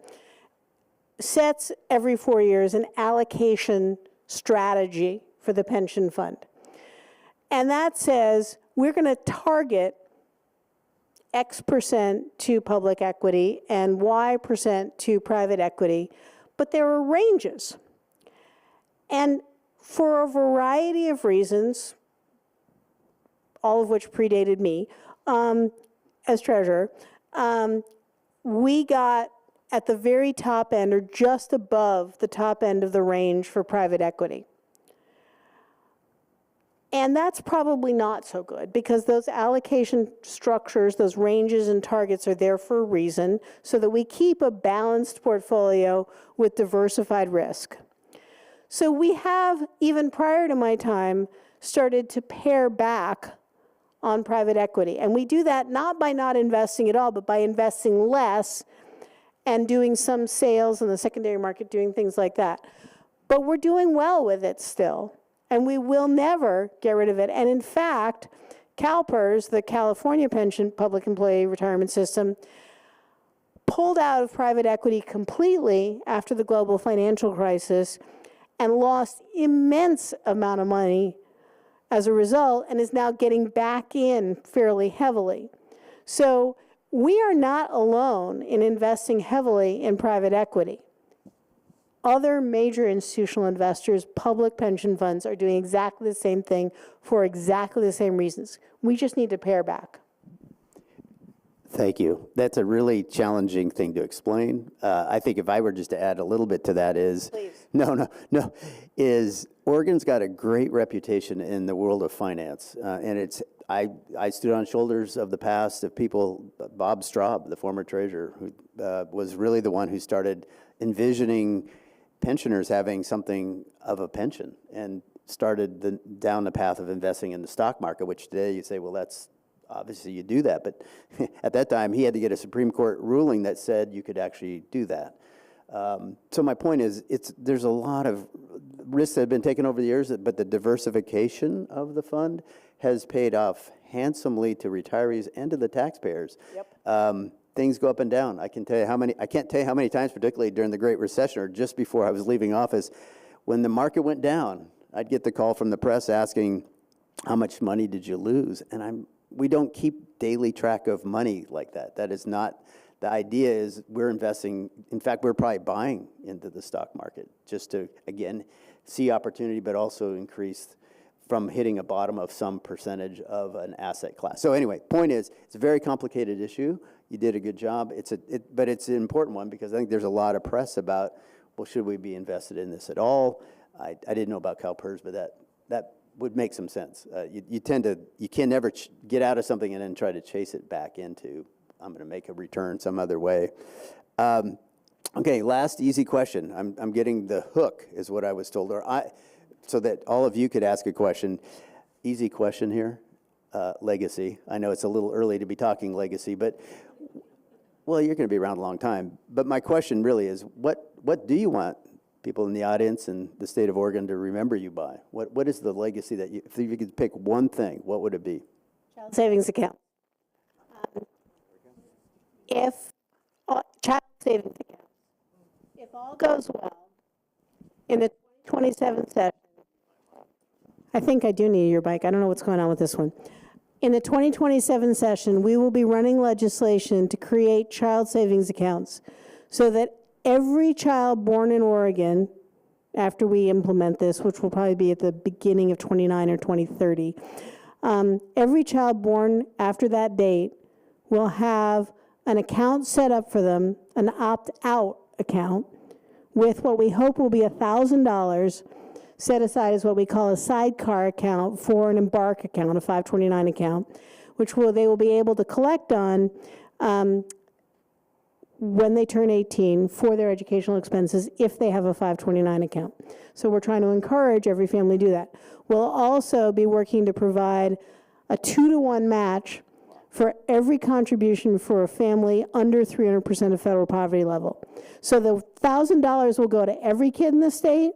sets every 4 years an allocation strategy for the pension fund. And that says we're going to target X% to public equity and Y% to private equity, but there are ranges. And for a variety of reasons, all of which predated me as treasurer, we got at the very top end or just above the top end of the range for private equity. And that's probably not so good because those allocation structures, those ranges and targets are there for a reason so that we keep a balanced portfolio with diversified risk. So we have, even prior to my time, started to pare back on private equity. And we do that not by not investing at all, but by investing less and doing some sales in the secondary market, doing things like that. But we're doing well with it still. And we will never get rid of it. And in fact, CalPERS, the California Pension Public Employee Retirement System, pulled out of private equity completely after the global financial crisis and lost immense amount of money as a result, and is now getting back in fairly heavily. So we are not alone in investing heavily in private equity. Other major institutional investors, public pension funds, are doing exactly the same thing for exactly the same reasons. We just need to pare back. Thank you. That's a really challenging thing to explain. I think if I were just to add a little bit to that is, Please. is Oregon's got a great reputation in the world of finance. And I stood on shoulders of the past of people, Bob Straub, the former treasurer, who was really the one who started envisioning pensioners having something of a pension and started down the path of investing in the stock market, which today you say, well, that's obviously you do that. But at that time, he had to get a Supreme Court ruling that said you could actually do that. So my point is, there's a lot of risks that have been taken over the years, but the diversification of the fund has paid off handsomely to retirees and to the taxpayers. Yep. Things go up and down. I can't tell you how many times, particularly during the Great Recession or just before I was leaving office, when the market went down, I'd get the call from the press asking, how much money did you lose? And we don't keep daily track of money like that. That is not, the idea is we're investing, in fact, we're probably buying into the stock market just to, again, see opportunity, but also increase from hitting a bottom of some percentage of an asset class. So anyway, point is, it's a very complicated issue. You did a good job. But it's an important one because I think there's a lot of press about, well, should we be invested in this at all? I didn't know about CalPERS, but that would make some sense. You can never get out of something and then try to chase it back into, I'm going to make a return some other way. Okay, last easy question. I'm getting the hook is what I was told, so that all of you could ask a question. Easy question here, legacy. I know it's a little early to be talking legacy, but, well, you're going to be around a long time. But my question really is, what do you want people in the audience and the state of Oregon to remember you by? What is the legacy that if you could pick one thing, what would it be? Child savings account. Child savings account. If all goes well, in the 27th session, I think I do need your bike. I don't know what's going on with this one. In the 2027 session, we will be running legislation to create child savings accounts so that every child born in Oregon, after we implement this, which will probably be at the beginning of 29 or 2030, every child born after that date will have an account set up for them, an opt-out account, with what we hope will be $1,000 set aside as what we call a sidecar account for an embark account, a 529 account, which they will be able to collect on when they turn 18 for their educational expenses if they have a 529 account. So we're trying to encourage every family to do that. We'll also be working to provide a 2-to-1 match for every contribution for a family under 300% of federal poverty level. So the $1,000 will go to every kid in the state,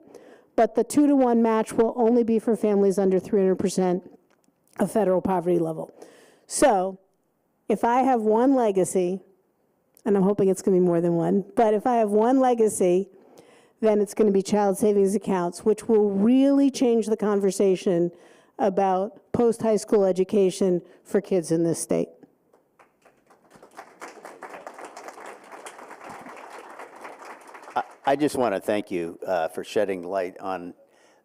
but the 2-to-1 match will only be for families under 300% of federal poverty level. So if I have one legacy, and I'm hoping it's going to be more than one, but if I have one legacy, then it's going to be child savings accounts, which will really change the conversation about post-high school education for kids in this state. I just want to thank you for shedding light on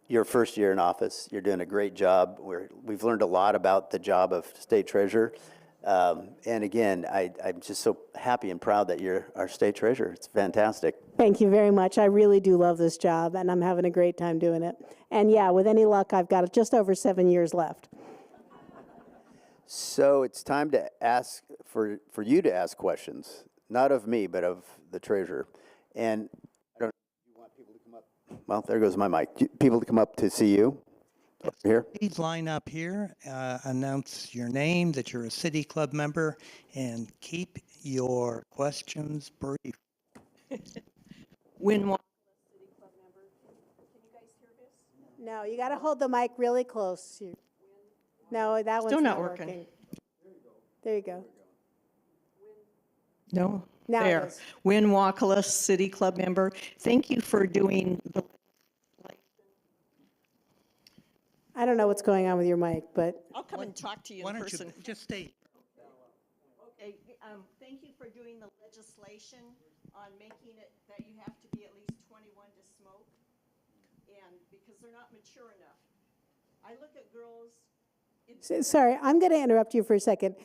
your first year in office. You're doing a great job. We've learned a lot about the job of state treasurer. And again, I'm just so happy and proud that you're our state treasurer. It's fantastic. Thank you very much. I really do love this job, and I'm having a great time doing it. And yeah, with any luck, I've got just over 7 years left. So it's time to ask for you to ask questions, not of me, but of the treasurer. And I don't. You want people to come up? Well, there goes my mic. People to come up to see you. Over here. Please line up here, announce your name, that you're a City Club member, and keep your questions brief. City Club member. Can you guys hear this? No, you got to hold the mic really close. No, that one's Still not not working. There you go. No. Now it there. is. Win Wakala, City Club member. Thank you for doing the. I don't know what's going on with your mic, but I'll come and talk to you Why in don't person. you just stay? Okay, thank you for doing the legislation on making it that you have to be at least 21 to smoke, and because they're not mature enough. I look at girls. sorry, I'm going to interrupt you for a second.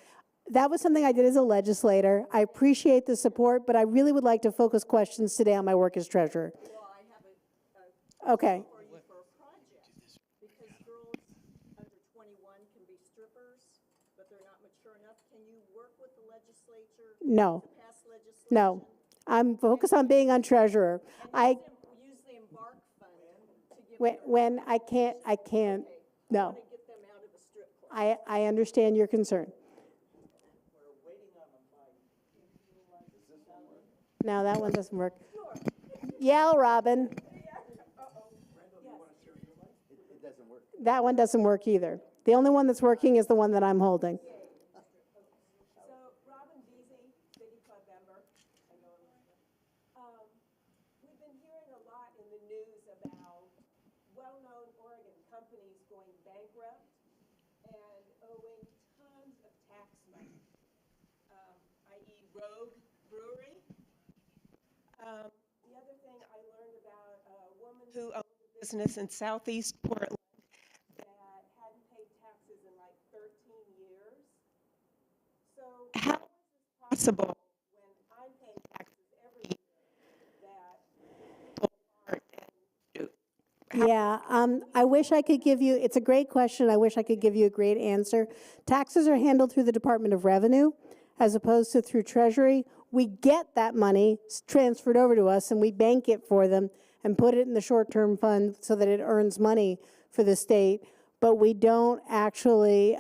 That was something I did as a legislator. I appreciate the support, but I really would like to focus questions today on my work as treasurer. Well, I have Okay. for you for a project, because girls under 21 can be strippers, but they're not mature enough. Can you work with the legislature No, to pass legislation? no. I'm focused on being on treasurer. Use the embark fund to give When I can't, no. to get them out of the strip club. I understand your concern. No, that one doesn't work. Yell, Robin. That one doesn't work either. The only one that's working is the one that I'm holding. So, Robin Beasy, City Club member. We've been hearing a lot in the news about well-known Oregon companies going bankrupt and owing tons of tax money, i.e. Rogue Brewery. The other thing I learned about a woman who owned a business in Southeast Portland that hadn't paid taxes in like 13 years. So how is this possible when I'm paying taxes every year that people aren't? Yeah, I wish I could give you, it's a great question. I wish I could give you a great answer. Taxes are handled through the Department of Revenue as opposed to through Treasury. We get that money transferred over to us and we bank it for them and put it in the short-term fund so that it earns money for the state. But we don't actually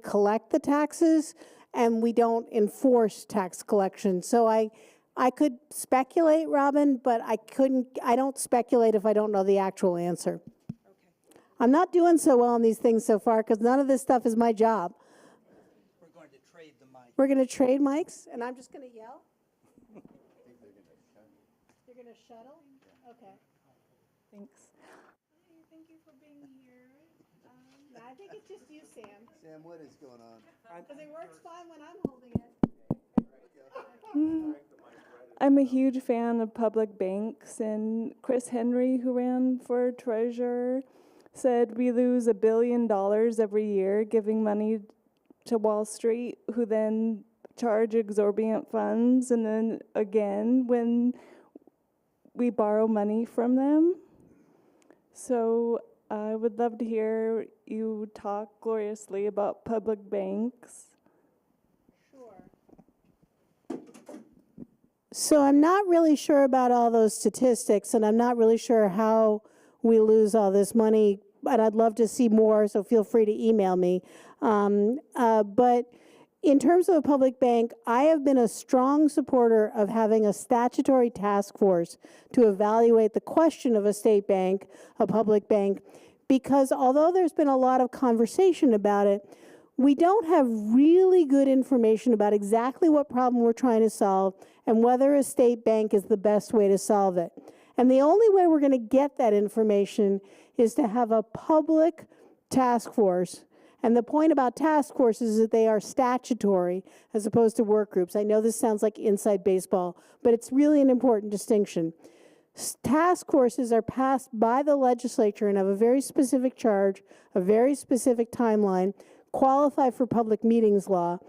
collect the taxes and we don't enforce tax collection. So I could speculate, Robin, but I don't speculate if I don't know the actual answer. Okay. I'm not doing so well on these things so far because none of this stuff is my job. We're going to trade the mic. We're going to trade mics, and I'm just going to yell. You're going to shuttle? Okay. Thanks. Thank you for being here. I think it's just you, Sam. Sam, what is going on? Because it works fine when I'm holding it. I'm a huge fan of public banks, and Chris Henry, who ran for treasurer, said we lose $1 billion every year giving money to Wall Street, who then charge exorbitant funds, and then again when we borrow money from them. So I would love to hear you talk gloriously about public banks. So I'm not really sure about all those statistics, and I'm not really sure how we lose all this money, but I'd love to see more, so feel free to email me. But in terms of a public bank, I have been a strong supporter of having a statutory task force to evaluate the question of a state bank, a public bank, because although there's been a lot of conversation about it, we don't have really good information about exactly what problem we're trying to solve and whether a state bank is the best way to solve it. And the only way we're going to get that information is to have a public task force. And the point about task forces is that they are statutory as opposed to work groups. I know this sounds like inside baseball, but it's really an important distinction. Task forces are passed by the legislature and have a very specific charge, a very specific timeline, qualify for public meetings law.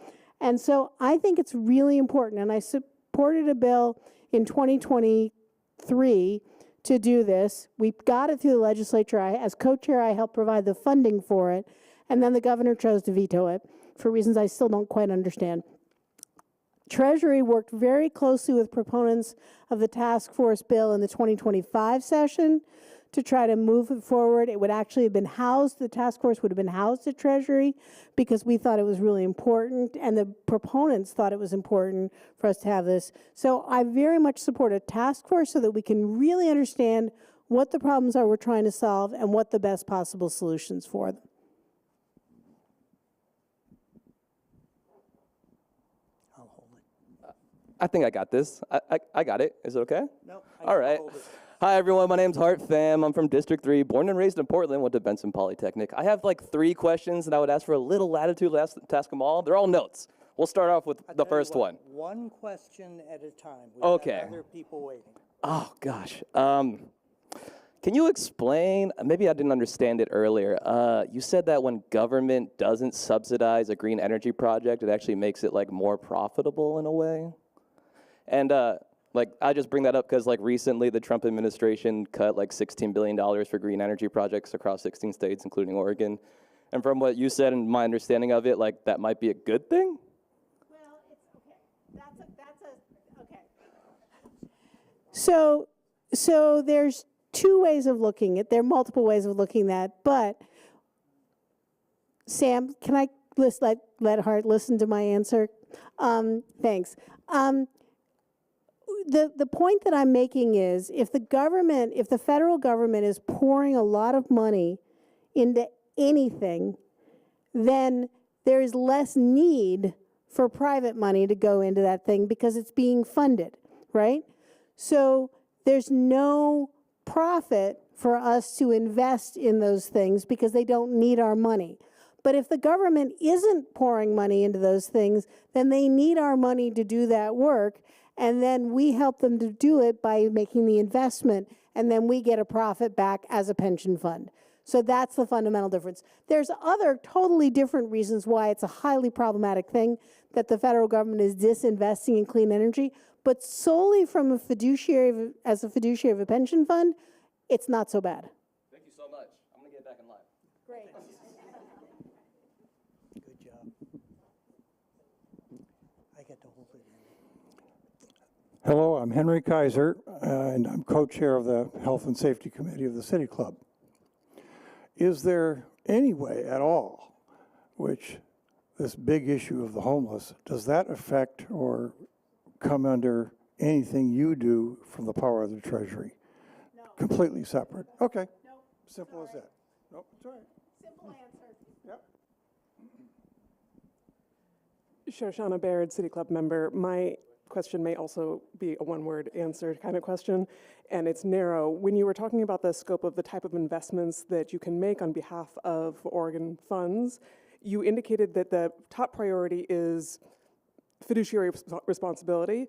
And so I think it's really important, and I supported a bill in 2023 to do this. We got it through the legislature. As co-chair, I helped provide the funding for it, and then the governor chose to veto it for reasons I still don't quite understand. Treasury worked very closely with proponents of the task force bill in the 2025 session to try to move it forward. It would actually have been housed, the task force would have been housed at Treasury because we thought it was really important, and the proponents thought it was important for us to have this. So I very much support a task force so that we can really understand what the problems are we're trying to solve and what the best possible solutions for them. I'll hold it. I think I got this. I got it. Is it okay? No. All right. Hi, everyone. My name's Hart Pham. I'm from District 3, born and raised in Portland, went to Benson Polytechnic. I have like 3 questions, and I would ask for a little latitude to ask them all. They're all notes. We'll start off with the first one. One question at a time. We Okay. have other people waiting. Oh, gosh. Can you explain, maybe I didn't understand it earlier. You said that when government doesn't subsidize a green energy project, it actually makes it like more profitable in a way. And like, I just bring that up because like recently the Trump administration cut like $16 billion for green energy projects across 16 states, including Oregon. And from what you said and my understanding of it, like that might be a good thing? Well, it's okay. So there's 2 ways of looking at it. There are multiple ways of looking at it, but Sam, can I let Hart listen to my answer? Thanks. The point that I'm making is if the federal government is pouring a lot of money into anything, then there is less need for private money to go into that thing because it's being funded, right? So there's no profit for us to invest in those things because they don't need our money. But if the government isn't pouring money into those things, then they need our money to do that work, and then we help them to do it by making the investment, and then we get a profit back as a pension fund. So that's the fundamental difference. There's other totally different reasons why it's a highly problematic thing that the federal government is disinvesting in clean energy, but solely from as a fiduciary of a pension fund, it's not so bad. Thank you so much. I'm going to get back in line. Great. Good job. I get to hold it. Hello, I'm Henry Kaiser, and I'm co-chair of the Health and Safety Committee of the City Club. Is there any way at all which this big issue of the homeless, does that affect or come under anything you do from the power of the Treasury? No. Completely separate? Okay. No. Simple as that. Nope, it's all right. Simple answer. Yep. Shoshana Baird, City Club member. My question may also be a one-word answer kind of question, and it's narrow. When you were talking about the scope of the type of investments that you can make on behalf of Oregon funds, you indicated that the top priority is fiduciary responsibility.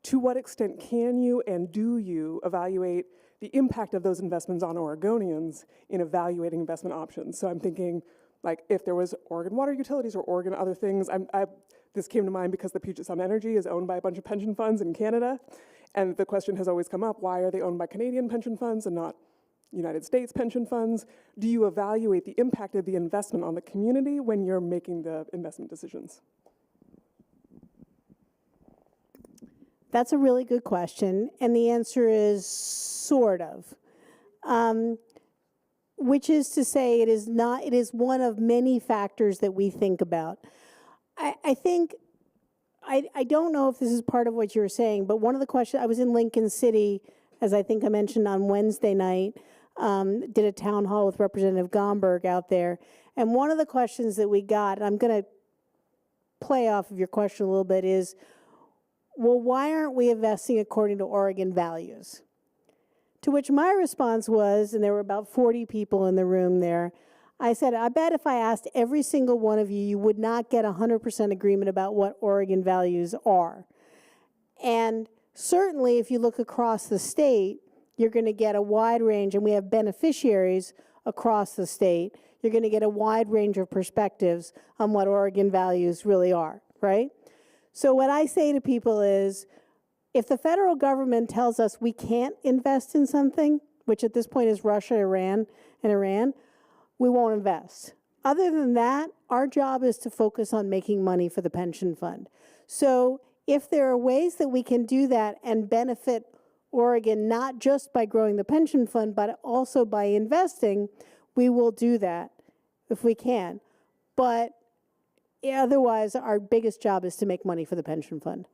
To what extent can you and do you evaluate the impact of those investments on Oregonians in evaluating investment options? So I'm thinking, like, if there was Oregon Water Utilities or Oregon other things, this came to mind because the Puget Sound Energy is owned by a bunch of pension funds in Canada, and the question has always come up, why are they owned by Canadian pension funds and not United States pension funds? Do you evaluate the impact of the investment on the community when you're making the investment decisions? That's a really good question, and the answer is sort of. Which is to say, it is not, it is one of many factors that we think about. I think, I don't know if this is part of what you were saying, but one of the questions, I was in Lincoln City, as I think I mentioned on Wednesday night, did a town hall with Representative Gomberg out there, and one of the questions that we got, and I'm going to play off of your question a little bit, is, well, why aren't we investing according to Oregon values? To which my response was, and there were about 40 people in the room there, I said, I bet if I asked every single one of you, you would not get 100% agreement about what Oregon values are. And certainly if you look across the state, you're going to get a wide range, and we have beneficiaries across the state. You're going to get a wide range of perspectives on what Oregon values really are, right? So what I say to people is, if the federal government tells us we can't invest in something, which at this point is Russia, Iran, we won't invest. Other than that, our job is to focus on making money for the pension fund. So if there are ways that we can do that and benefit Oregon, not just by growing the pension fund, but also by investing, we will do that if we can. But otherwise, our biggest job is to make money for the pension fund.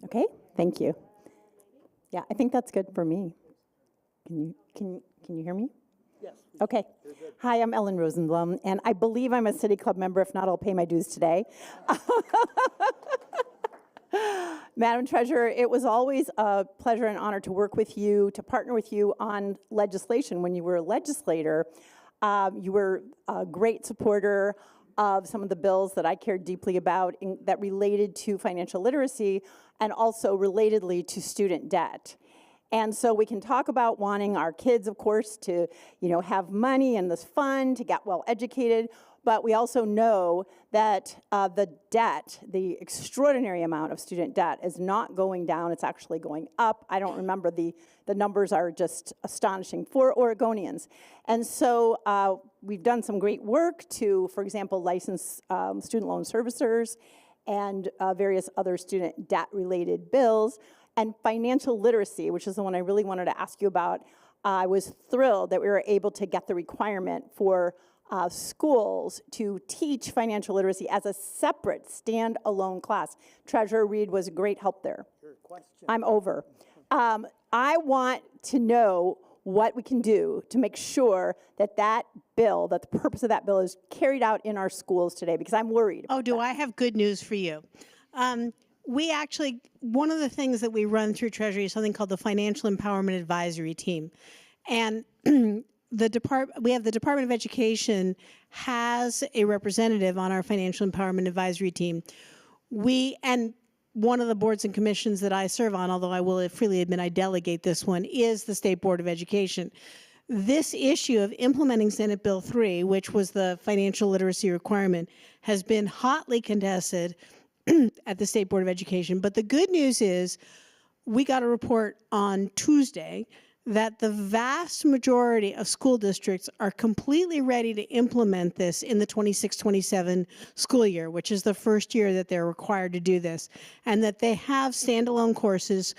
Okay, thank you. Yeah, I think that's good for me. Can you hear me? Yes. Okay. Hi, I'm Ellen Rosenblum, and I believe I'm a City Club member. If not, I'll pay my dues today. Madam Treasurer, it was always a pleasure and honor to work with you, to partner with you on legislation. When you were a legislator, you were a great supporter of some of the bills that I cared deeply about that related to financial literacy and also relatedly to student debt. And so we can talk about wanting our kids, of course, to have money and this fund to get well educated, but we also know that the debt, the extraordinary amount of student debt, is not going down, it's actually going up. I don't remember, the numbers are just astonishing for Oregonians. And so we've done some great work to, for example, license student loan servicers and various other student debt-related bills. And financial literacy, which is the one I really wanted to ask you about, I was thrilled that we were able to get the requirement for schools to teach financial literacy as a separate standalone class. Treasurer Reed was a great help there. Your question. I'm over. I want to know what we can do to make sure that that bill, that the purpose of that bill is carried out in our schools today, because I'm worried about do I have good news for you? We actually, one of the things that we run through Treasury is something called the Financial Empowerment Advisory Team. And we have the Department of Education has a representative on our Financial Empowerment Advisory Team. And one of the boards and commissions that I serve on, although I will freely admit I delegate this one, is the State Board of Education. This issue of implementing Senate Bill 3, which was the financial literacy requirement, has been hotly contested at the State Board of Education. But the good news is we got a report on Tuesday that the vast majority of school districts are completely ready to implement this in the 26-27 school year, which is the first year that they're required to do this, and that they have standalone courses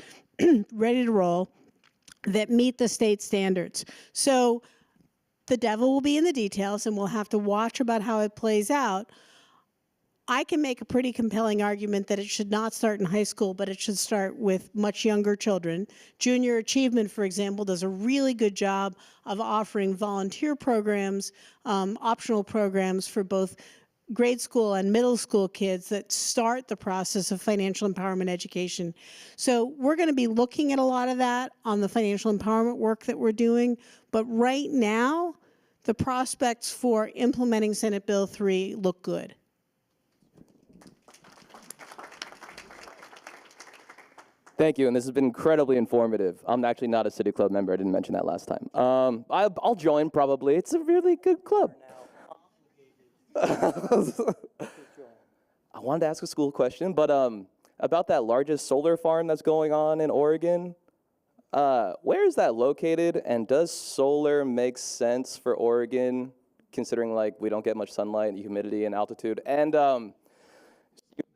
ready to roll that meet the state standards. So the devil will be in the details, and we'll have to watch about how it plays out. I can make a pretty compelling argument that it should not start in high school, but it should start with much younger children. Junior Achievement, for example, does a really good job of offering volunteer programs, optional programs for both grade school and middle school kids that start the process of financial empowerment education. So we're going to be looking at a lot of that on the financial empowerment work that we're doing. But right now, the prospects for implementing Senate Bill 3 look good. Thank you, and this has been incredibly informative. I'm actually not a City Club member. I didn't mention that last time. I'll join probably. It's a really good club. I wanted to ask a school question, but about that largest solar farm that's going on in Oregon, where is that located, and does solar make sense for Oregon, considering like we don't get much sunlight, humidity, and altitude? And you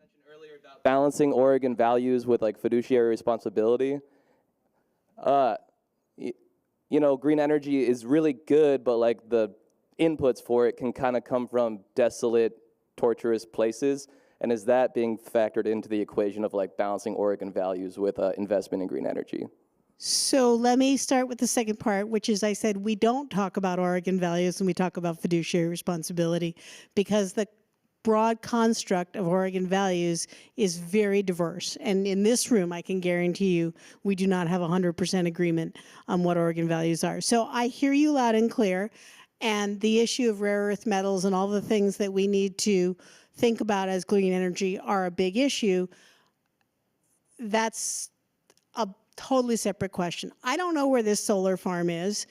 mentioned earlier about balancing Oregon values with like fiduciary responsibility. You know, green energy is really good, but like the inputs for it can kind of come from desolate, torturous places. And is that being factored into the equation of like balancing Oregon values with investment in green energy? So let me start with the second part, which is I said we don't talk about Oregon values and we talk about fiduciary responsibility because the broad construct of Oregon values is very diverse. And in this room, I can guarantee you, we do not have 100% agreement on what Oregon values are. So I hear you loud and clear. And the issue of rare earth metals and all the things that we need to think about as green energy are a big issue. That's a totally separate question. I don't know where this solar farm is.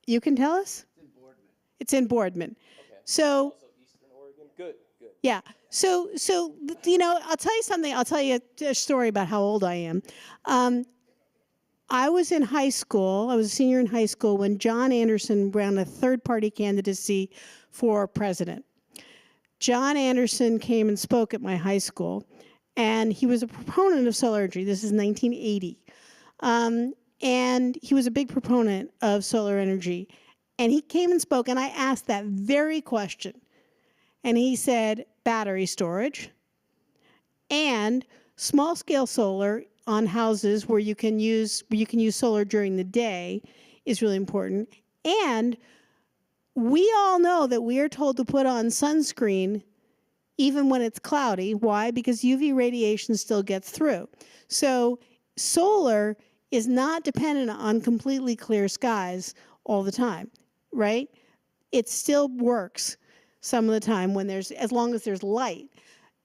You can tell us? It's in Boardman. It's in Boardman. Okay. So, also Eastern Oregon. Good, good. Yeah. So you know, I'll tell you something. I'll tell you a story about how old I am. I was in high school. I was a senior in high school when John Anderson ran a third-party candidacy for president. John Anderson came and spoke at my high school, and he was a proponent of solar energy. This is 1980. And he was a big proponent of solar energy. And he came and spoke, and I asked that very question. And he said, battery storage and small-scale solar on houses where you can use solar during the day is really important. And we all know that we are told to put on sunscreen even when it's cloudy. Why? Because UV radiation still gets through. So solar is not dependent on completely clear skies all the time, right? It still works some of the time when as long as there's light.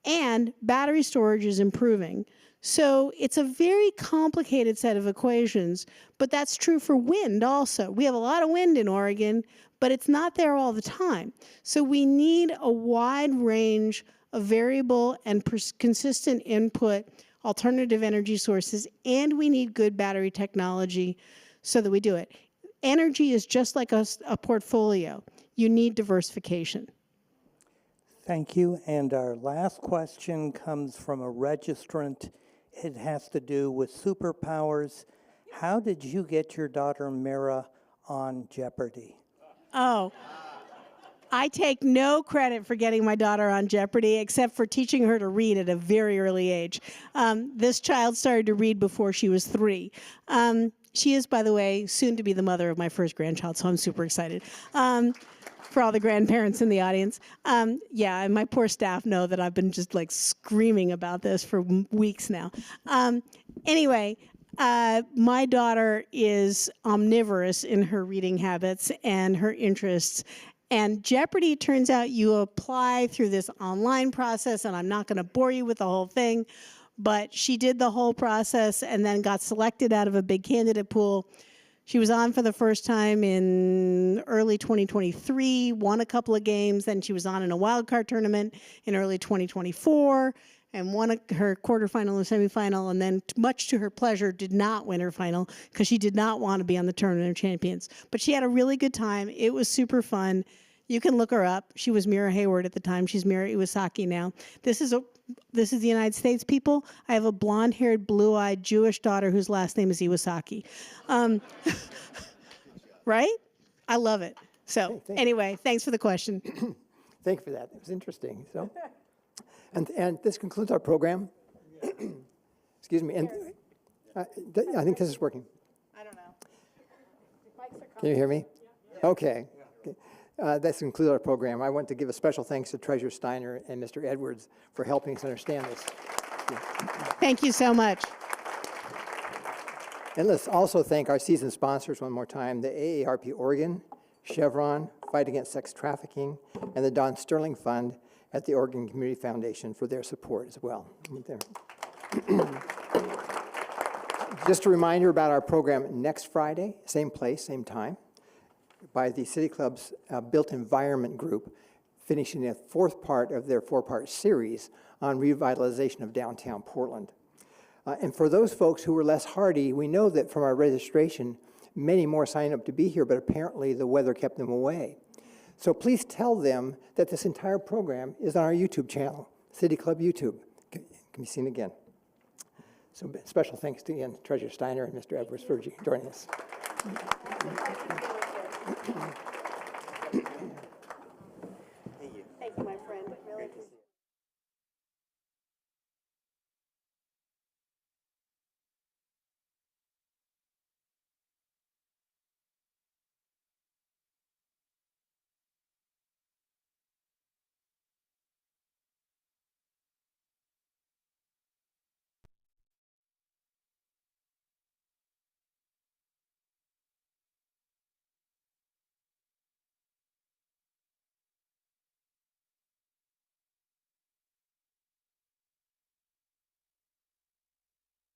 And battery storage is improving. So it's a very complicated set of equations, but that's true for wind also. We have a lot of wind in Oregon, but it's not there all the time. So we need a wide range of variable and consistent input, alternative energy sources, and we need good battery technology so that we do it. Energy is just like a portfolio. You need diversification. Thank you. And our last question comes from a registrant. It has to do with superpowers. How did you get your daughter Mira on Jeopardy? Oh, I take no credit for getting my daughter on Jeopardy except for teaching her to read at a very early age. This child started to read before she was 3. She is, by the way, soon to be the mother of my first grandchild, so I'm super excited. For all the grandparents in the audience. Yeah, and my poor staff know that I've been just like screaming about this for weeks now. Anyway, my daughter is omnivorous in her reading habits and her interests. And Jeopardy, turns out you apply through this online process, and I'm not going to bore you with the whole thing, but she did the whole process and then got selected out of a big candidate pool. She was on for the first time in early 2023, won a couple of games, then she was on in a wildcard tournament in early 2024, and won her quarterfinal and semifinal, and then much to her pleasure did not win her final because she did not want to be on the Tournament of Champions. But she had a really good time. It was super fun. You can look her up. She was Mira Hayward at the time. She's Mira Iwasaki now. This is the United States, people. I have a blonde-haired, blue-eyed Jewish daughter whose last name is Iwasaki. Right? I love it. So anyway, thanks for the question. Thank you for that. It was interesting. So, And this concludes our program. Excuse me. And I think this is working. I don't know. Can you hear me? Okay. This concludes our program. I want to give a special thanks to Treasurer Steiner and Mr. Edwards for helping us understand this. Thank you so much. And let's also thank our season sponsors one more time, the AARP Oregon, Chevron, Fight Against Sex Trafficking, and the Don Sterling Fund at the Oregon Community Foundation for their support as well. Just a reminder about our program next Friday, same place, same time, by the City Club's Built Environment Group, finishing the fourth part of their four-part series on revitalization of downtown Portland. And for those folks who were less hardy, we know that from our registration, many more signed up to be here, but apparently the weather kept them away. So please tell them that this entire program is on our YouTube channel, City Club YouTube. Can be seen again. So special thanks to again, Treasurer Steiner and Mr. Edwards for joining us.